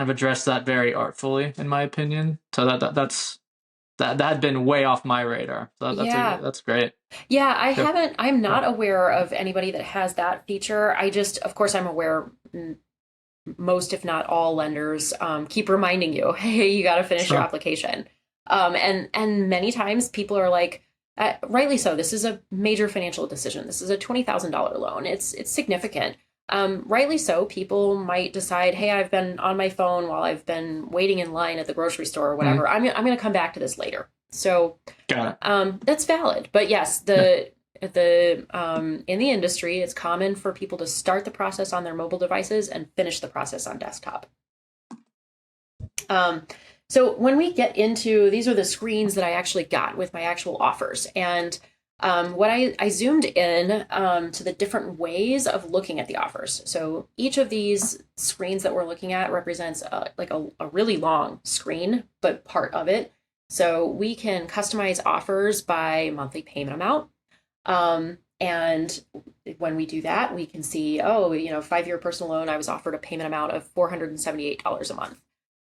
of address that very artfully, in my opinion. So that had been way off my radar. So that's great. Yeah, I'm not aware of anybody that has that feature. Of course, I'm aware most, if not all lenders keep reminding you, hey, you got to finish your application. And many times people are like, rightly so, this is a major financial decision. This is a $20,000 loan. It's significant. Rightly so, people might decide, hey, I've been on my phone while I've been waiting in line at the grocery store or whatever. I'm going to come back to this later. So that's valid. But yes, in the industry, it's common for people to start the process on their mobile devices and finish the process on desktop. So when we get into, these are the screens that I actually got with my actual offers. And what I zoomed in to the different ways of looking at the offers. So each of these screens that we're looking at represents a really long screen, but part of it. So we can customize offers by monthly payment amount. And when we do that, we can see, 5-year personal loan, I was offered a payment amount of $478 a month.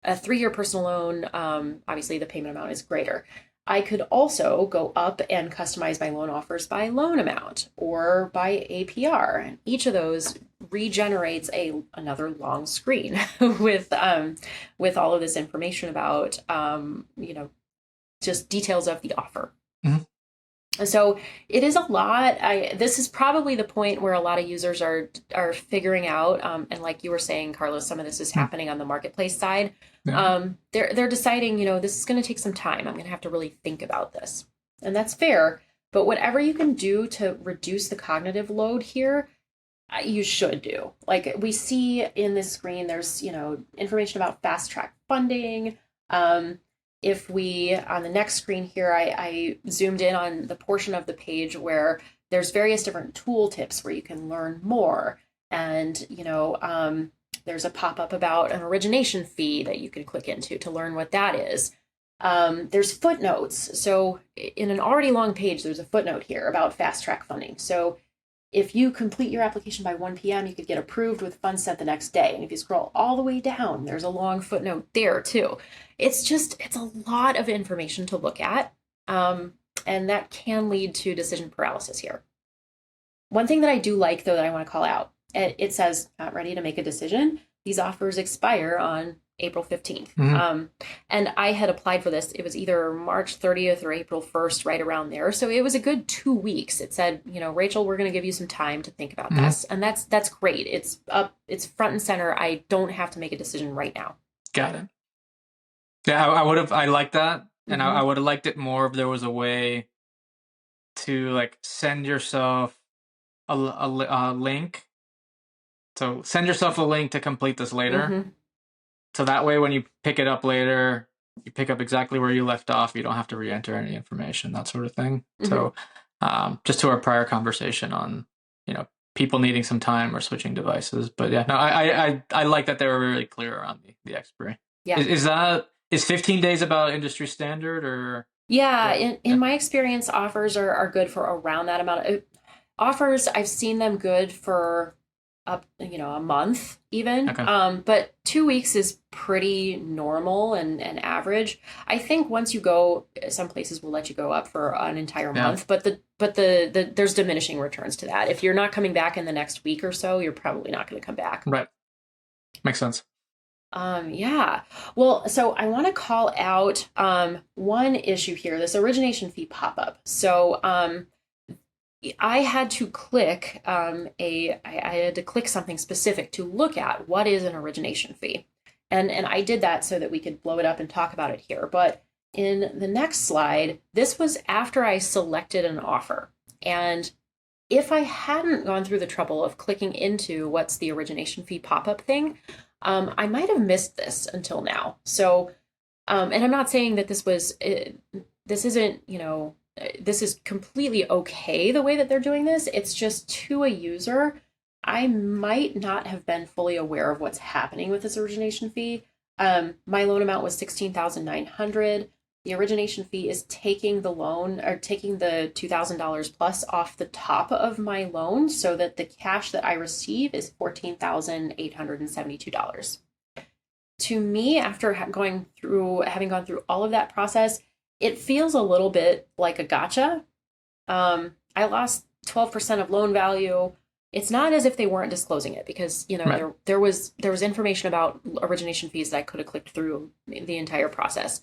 a 3-year personal loan, obviously the payment amount is greater. I could also go up and customize my loan offers by loan amount or by APR. And each of those regenerates another long screen with all of this information about just details of the offer. Mm-hmm. So it is a lot. This is probably the point where a lot of users are figuring out, and like you were saying, Carlos, some of this is happening on the marketplace side. Yeah. They're deciding, this is going to take some time. I'm going to have to really think about this, and that's fair. But whatever you can do to reduce the cognitive load here, you should do. Like we see in this screen, there's information about fast track funding. If we, on the next screen here, I zoomed in on the portion of the page where there's various different tool tips where you can learn more. And, there's a pop-up about an origination fee that you can click into to learn what that is. There's footnotes. So in an already long page, there's a footnote here about fast track funding. So if you complete your application by 1 p.m., you could get approved with funds sent the next day. And if you scroll all the way down, there's a long footnote there too. It's a lot of information to look at. And that can lead to decision paralysis here. One thing that I do like, though, that I want to call out, it says, not ready to make a decision. These offers expire on April 15th. Mm-hmm. And I had applied for this. It was either March 30th or April 1st, right around there. So it was a good 2 weeks. It said, Rachel, we're going to give you some time to think about this. And that's great. It's front and center. I don't have to make a decision right now. Got it. Yeah, I liked that. And I would have liked it more if there was a way to like send yourself a link. So send yourself a link to complete this later. Mm-hmm. So that way, when you pick it up later, you pick up exactly where you left off. You don't have to re-enter any information, that sort of thing. Mm-hmm. So just to our prior conversation on, people needing some time or switching devices. But yeah, no, I like that they were really clear around the expiry. Yeah. Is 15 days about industry standard or? Yeah, in my experience, offers are good for around that amount. Offers, I've seen them good for up, a month even. Okay. But 2 weeks is pretty normal and average. I think once you go, some places will let you go up for an entire month, but there's diminishing returns to that. If you're not coming back in the next week or so, you're probably not going to come back. Right. Makes sense. Yeah. Well, so I want to call out one issue here, this origination fee pop-up. So I had to click I had to click something specific to look at what is an origination fee. And I did that so that we could blow it up and talk about it here. But in the next slide, this was after I selected an offer. And if I hadn't gone through the trouble of clicking into what's the origination fee pop-up thing, I might have missed this until now. So, and I'm not saying that this isn't, this is completely okay the way that they're doing this. It's just to a user, I might not have been fully aware of what's happening with this origination fee. My loan amount was $16,900. The origination fee is taking the loan or taking the $2,000 plus off the top of my loan so that the cash that I receive is $14,872. To me, after having gone through all of that process, it feels a little bit like a gotcha. I lost 12% of loan value. It's not as if they weren't disclosing it because, right. there was information about origination fees that I could have clicked through the entire process.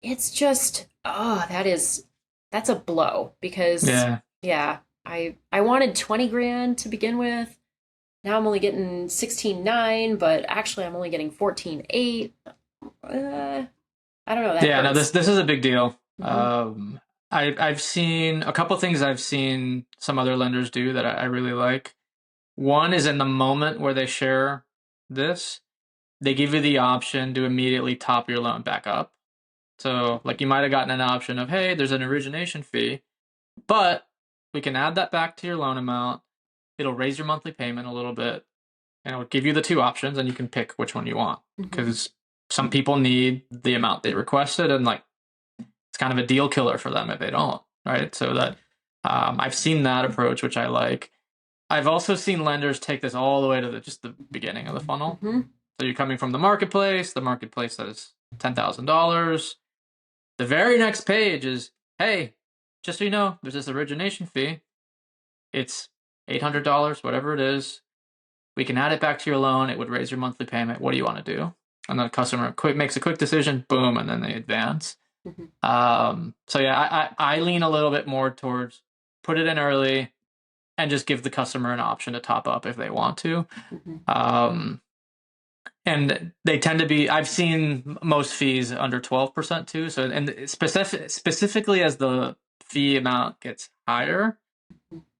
It's just, that's a blow because I wanted 20 grand to begin with. Now I'm only getting 16.9, but actually I'm only getting 14.8. I don't know. This is a big deal. Mm-hmm. I've seen a couple things I've seen some other lenders do that I really like. One is in the moment where they share this, they give you the option to immediately top your loan back up. So like you might have gotten an option of, hey, there's an origination fee, but we can add that back to your loan amount. It'll raise your monthly payment a little bit and it'll give you the two options and you can pick which one you want. Because some people need the amount they requested and like it's kind of a deal killer for them if they don't, right? So that I've seen that approach, which I like. I've also seen lenders take this all the way to just the beginning of the funnel. So you're coming from the marketplace says $10,000. The very next page is, hey, just so you know, there's this origination fee. It's $800, whatever it is. We can add it back to your loan. It would raise your monthly payment. What do you want to do? And then the customer makes a quick decision, boom, and then they advance. So yeah, I lean a little bit more towards put it in early and just give the customer an option to top up if they want to. And they tend to be, I've seen most fees under 12% too. So, and specifically as the fee amount gets higher,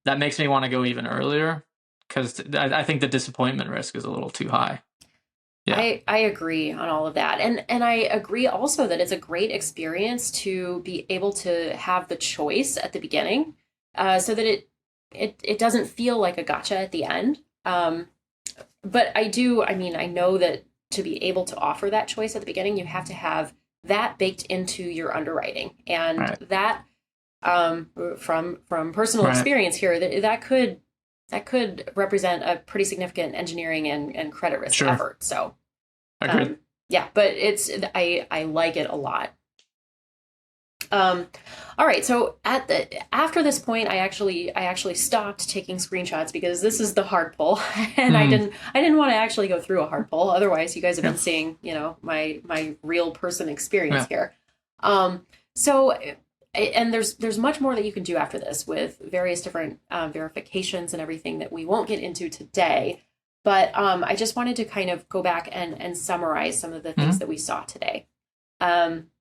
that makes me want to go even earlier, because I think the disappointment risk is a little too high. Yeah. I agree on all of that. And I agree also that it's a great experience to be able to have the choice at the beginning, so that it doesn't feel like a gotcha at the end. But I know that to be able to offer that choice at the beginning, you have to have that baked into your underwriting. And that, from personal experience here, that could represent a pretty significant engineering and credit risk effort. So, yeah, but I like it a lot. All right. So after this point, I actually stopped taking screenshots because this is the hard pull, and I didn't want to actually go through a hard pull. Otherwise, you guys have been seeing, my real person experience here. So, and there's much more that you can do after this with various different verifications and everything that we won't get into today. But I just wanted to kind of go back and summarize some of the things that we saw today.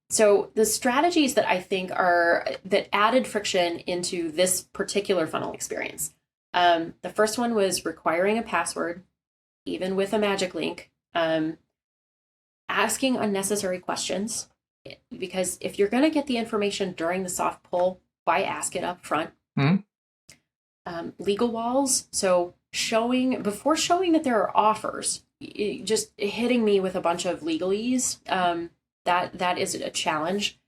So the strategies that I think that added friction into this particular funnel experience. The first one was requiring a password, even with a magic link, asking unnecessary questions, because if you're going to get the information during the soft pull, why ask it up front? Legal walls. So before showing that there are offers, just hitting me with a bunch of legalese, that is a challenge.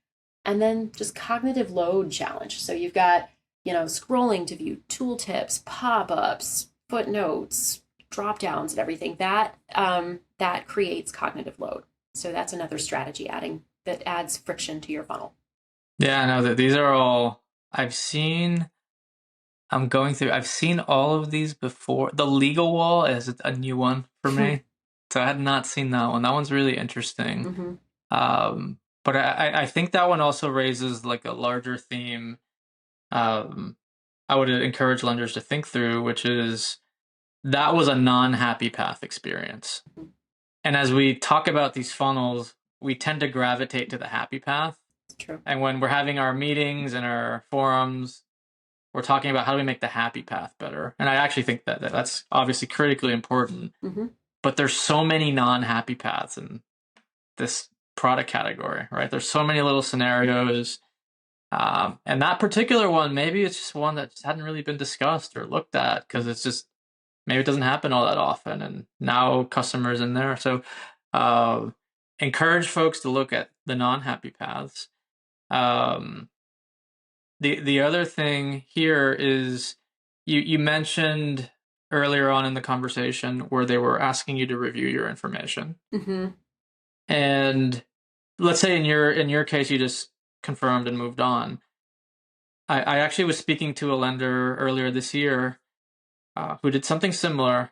And then just cognitive load challenge. So you've got, scrolling to view tooltips, pop-ups, footnotes, drop-downs, and everything. That creates cognitive load. So that's another strategy that adds friction to your funnel. Yeah, I know that these are all I've seen all of these before. The legal wall is a new one for me. So I had not seen that one. That one's really interesting. But I think that one also raises like a larger theme. I would encourage lenders to think through, which is that was a non-happy path experience. And as we talk about these funnels, we tend to gravitate to the happy path. True. And when we're having our meetings and our forums, we're talking about how do we make the happy path better. And I actually think that's obviously critically important. But there's so many non-happy paths in this product category, right? There's so many little scenarios. And that particular one, maybe it's just one that just hadn't really been discussed or looked at, because it's just, maybe it doesn't happen all that often. And now customers in there. So encourage folks to look at the non-happy paths. The other thing here is you mentioned earlier on in the conversation where they were asking you to review your information. And let's say in your case, you just confirmed and moved on. I actually was speaking to a lender earlier this year who did something similar,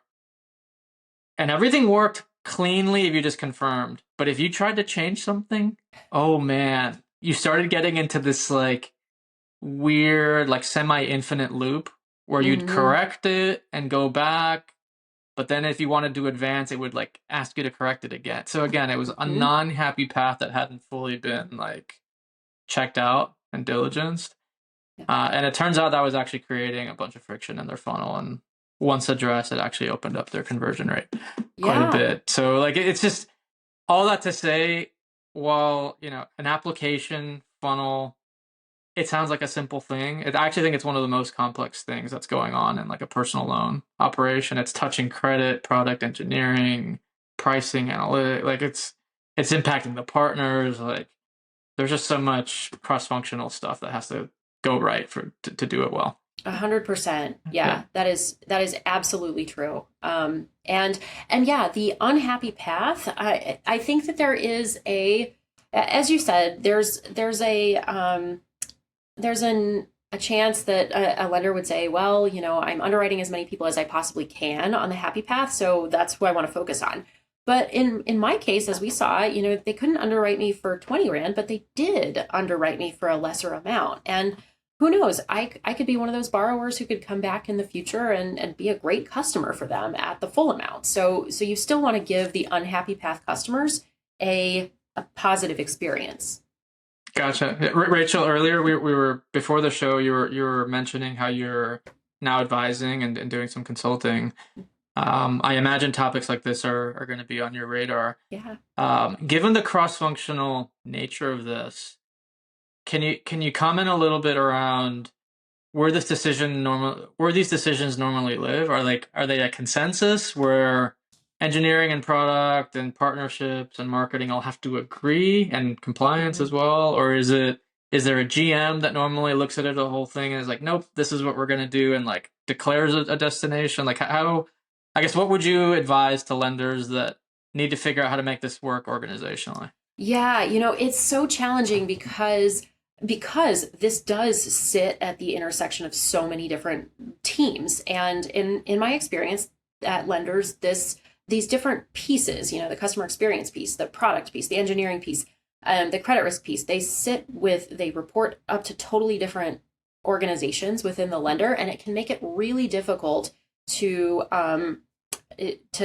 and everything worked cleanly if you just confirmed. But if you tried to change something, oh man, you started getting into this like weird, like semi-infinite loop where you'd correct it and go back. But then if you wanted to advance, it would like ask you to correct it again. So again, it was a non-happy path that hadn't fully been like checked out and diligenced. And it turns out that was actually creating a bunch of friction in their funnel. And once addressed, it actually opened up their conversion rate quite a bit. So like, it's just all that to say, while, an application funnel, it sounds like a simple thing. I actually think it's one of the most complex things that's going on in like a personal loan operation. It's touching credit, product engineering, pricing, analytics. Like it's impacting the partners. Like there's just so much cross-functional stuff that has to go right to do it well. 100%. Yeah. Yeah, that is absolutely true. And yeah, the unhappy path. I think that there is as you said, there's a chance that a lender would say, well, I'm underwriting as many people as I possibly can on the happy path, so that's who I want to focus on. But in my case, as we saw, they couldn't underwrite me for 20 Rand, but they did underwrite me for a lesser amount. And who knows, I could be one of those borrowers who could come back in the future and be a great customer for them at the full amount. So you still want to give the unhappy path customers a positive experience. Gotcha. Yeah, Rachel, earlier we were before the show. You were mentioning how you're now advising and doing some consulting. I imagine topics like this are going to be on your radar. Yeah. Given the cross-functional nature of this, can you comment a little bit around where these decisions normally live? Are they a consensus where engineering and product and partnerships and marketing all have to agree, and compliance Mhm. as well? Or is there a GM that normally looks at it, the whole thing, and is like, nope, this is what we're gonna do, and like declares a destination? Like, how, I guess, what would you advise to lenders that need to figure out how to make this work organizationally? Yeah, it's so challenging because this does sit at the intersection of so many different teams. And in my experience at lenders, these different pieces, the customer experience piece, the product piece, the engineering piece, the credit risk piece, they report up to totally different organizations within the lender, and it can make it really difficult to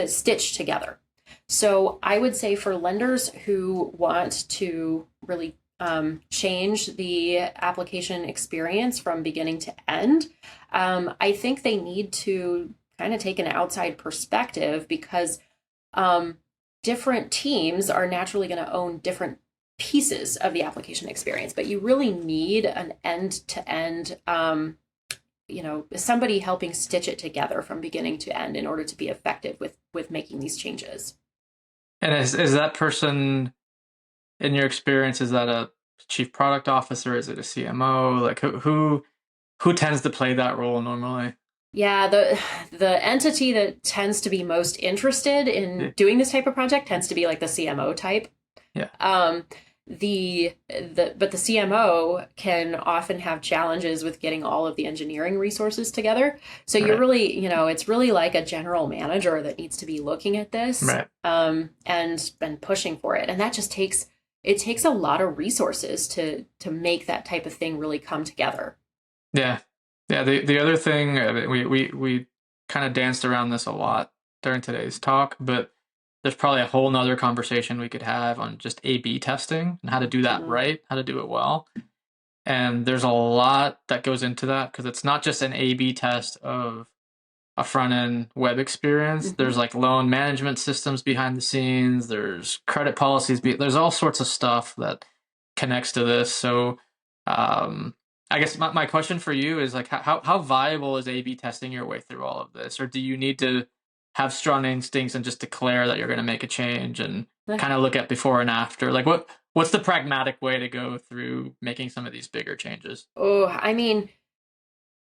stitch together. So I would say for lenders who want to really change the application experience from beginning to end, I think they need to kind of take an outside perspective, because different teams are naturally going to own different pieces of the application experience, but you really need an end-to-end, somebody helping stitch it together from beginning to end in order to be effective with making these changes. And is that person, in your experience, is that a chief product officer? Is it a CMO? Like, who tends to play that role normally? Yeah, the entity that tends to be most interested in doing this type of project tends to be like the CMO type. Yeah. But the CMO can often have challenges with getting all of the engineering resources together. So you're Right. really, it's really like a general manager that needs to be looking at this, Right. and pushing for it. And that just takes a lot of resources to make that type of thing really come together. Yeah. Yeah. The other thing, we kind of danced around this a lot during today's talk, but there's probably a whole nother conversation we could have on just A/B testing and how to do that Mhm. right, how to do it well. And there's a lot that goes into that, because it's not just an A/B test of a front end web experience. Mhm. There's like loan management systems behind the scenes. There's credit policies. There's all sorts of stuff that connects to this. So, I guess my question for you is like, how viable is A/B testing your way through all of this, or do you need to have strong instincts and just declare that you're going to make a change and kind of look at before and after? Like, what's the pragmatic way to go through making some of these bigger changes? Oh, I mean,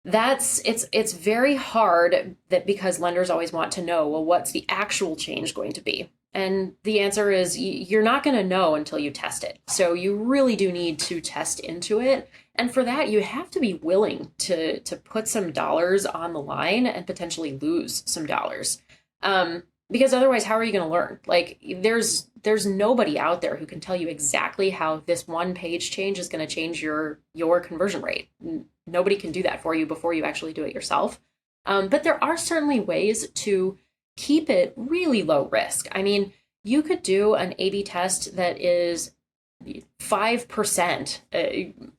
it's very hard, that because lenders always want to know, well, what's the actual change going to be? And the answer is you're not going to know until you test it. So you really do need to test into it. And for that, you have to be willing to put some dollars on the line and potentially lose some dollars. Because otherwise, how are you going to learn? Like, there's nobody out there who can tell you exactly how this one page change is going to change your conversion rate. Nobody can do that for you before you actually do it yourself. But there are certainly ways to keep it really low risk. I mean, you could do an A/B test that is 5%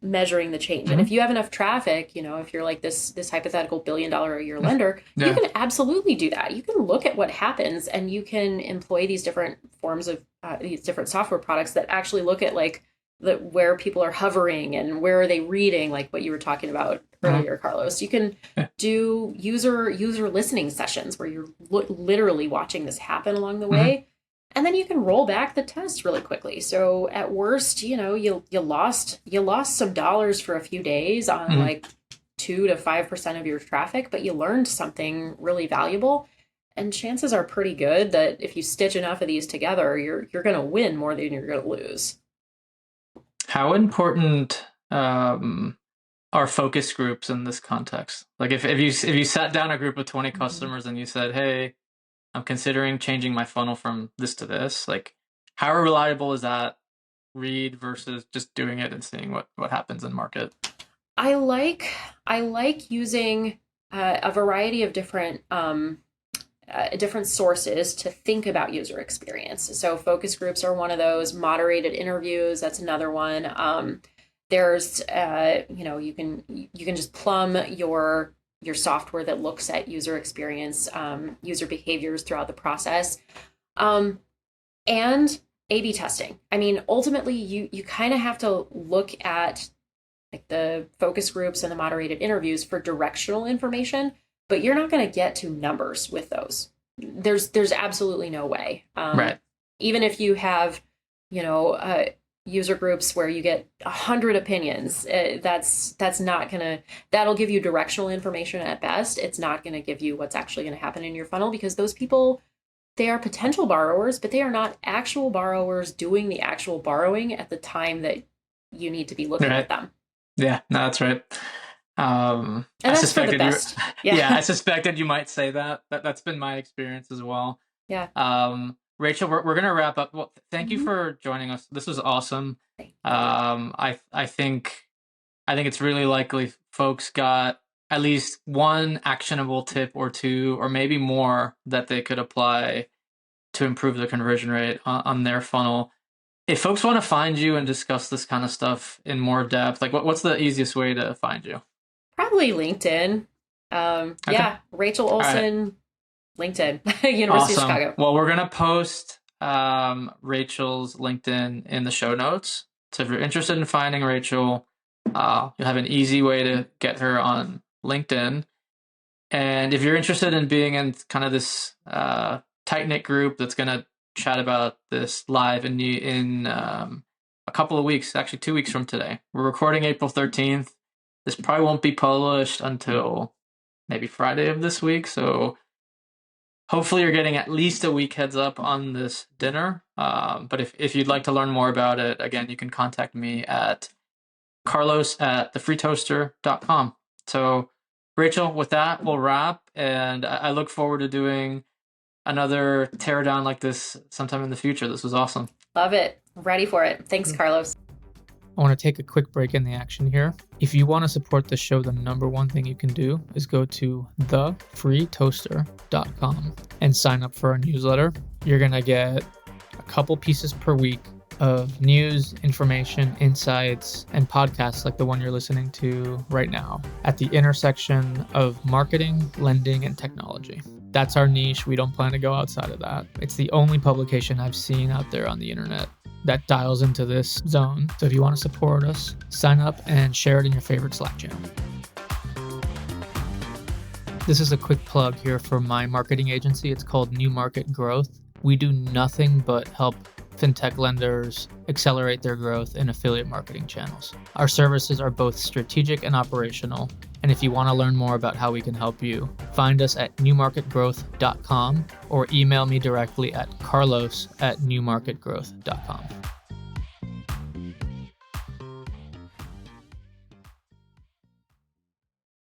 measuring the change. And if you have enough traffic, if you're like this hypothetical $1 billion a year lender, Yeah. you can absolutely do that. You can look at what happens, and you can employ these different forms of these different software products that actually look at like where people are hovering and where are they reading, like what you were talking about earlier, Carlos. You can do user listening sessions where you're literally watching this happen along the way. And then you can roll back the test really quickly. So at worst, you lost some dollars for a few days on like 2 to 5% of your traffic, but you learned something really valuable. And chances are pretty good that if you stitch enough of these together, you're going to win more than you're going to lose. How important are focus groups in this context? Like if you sat down a group of 20 customers and you said, "Hey, I'm considering changing my funnel from this to this," like how reliable is that read versus just doing it and seeing what happens in market? I like using a variety of different sources to think about user experience. So focus groups are one of those. Moderated interviews, that's another one. There's you can just plumb your software that looks at user experience, user behaviors throughout the process, and A/B testing. I mean, ultimately, you kind of have to look at like the focus groups and the moderated interviews for directional information, but you're not going to get to numbers with those. There's absolutely no way. Right. Even if you have, user groups where you get 100 opinions, that's not gonna, that'll give you directional information at best. It's not going to give you what's actually going to happen in your funnel, because those people, they are potential borrowers, but they are not actual borrowers doing the actual borrowing at the time that you need to be looking at them. Yeah, no, that's right. And that's for the best. I suspected you might say that. That's been my experience as well. Yeah. Rachel, we're gonna wrap up. Well, thank you for joining us. This was awesome. I think it's really likely folks got at least one actionable tip or two, or maybe more, that they could apply to improve the conversion rate on their funnel. If folks want to find you and discuss this kind of stuff in more depth, like what's the easiest way to find you? Probably LinkedIn. Okay. Yeah, Rachael Olson, right. LinkedIn, University of Chicago. Well, we're going to post Rachel's LinkedIn in the show notes. So if you're interested in finding Rachael, you'll have an easy way to get her on LinkedIn. And if you're interested in being in kind of this tight-knit group that's going to chat about this live in a couple of weeks, actually 2 weeks from today. We're recording April 13th. This probably won't be published until maybe Friday of this week. So hopefully you're getting at least a week heads up on this dinner. But if you'd like to learn more about it, again, you can contact me at carlos@thefreetoaster.com. So Rachael, with that, we'll wrap. And I look forward to doing another teardown like this sometime in the future. This was awesome. Love it. Ready for it. Thanks, Carlos. I want to take a quick break in the action here. If you want to support the show, the number one thing you can do is go to thefreetoaster.com and sign up for our newsletter. You're going to get a couple pieces per week of news, information, insights, and podcasts like the one you're listening to right now at the intersection of marketing, lending, and technology. That's our niche. We don't plan to go outside of that. It's the only publication I've seen out there on the internet that dials into this zone. So if you want to support us, sign up and share it in your favorite Slack channel. This is a quick plug here for my marketing agency. It's called New Market Growth. We do nothing but help fintech lenders accelerate their growth in affiliate marketing channels. Our services are both strategic and operational. And if you want to learn more about how we can help you, find us at newmarketgrowth.com or email me directly at carlos@newmarketgrowth.com.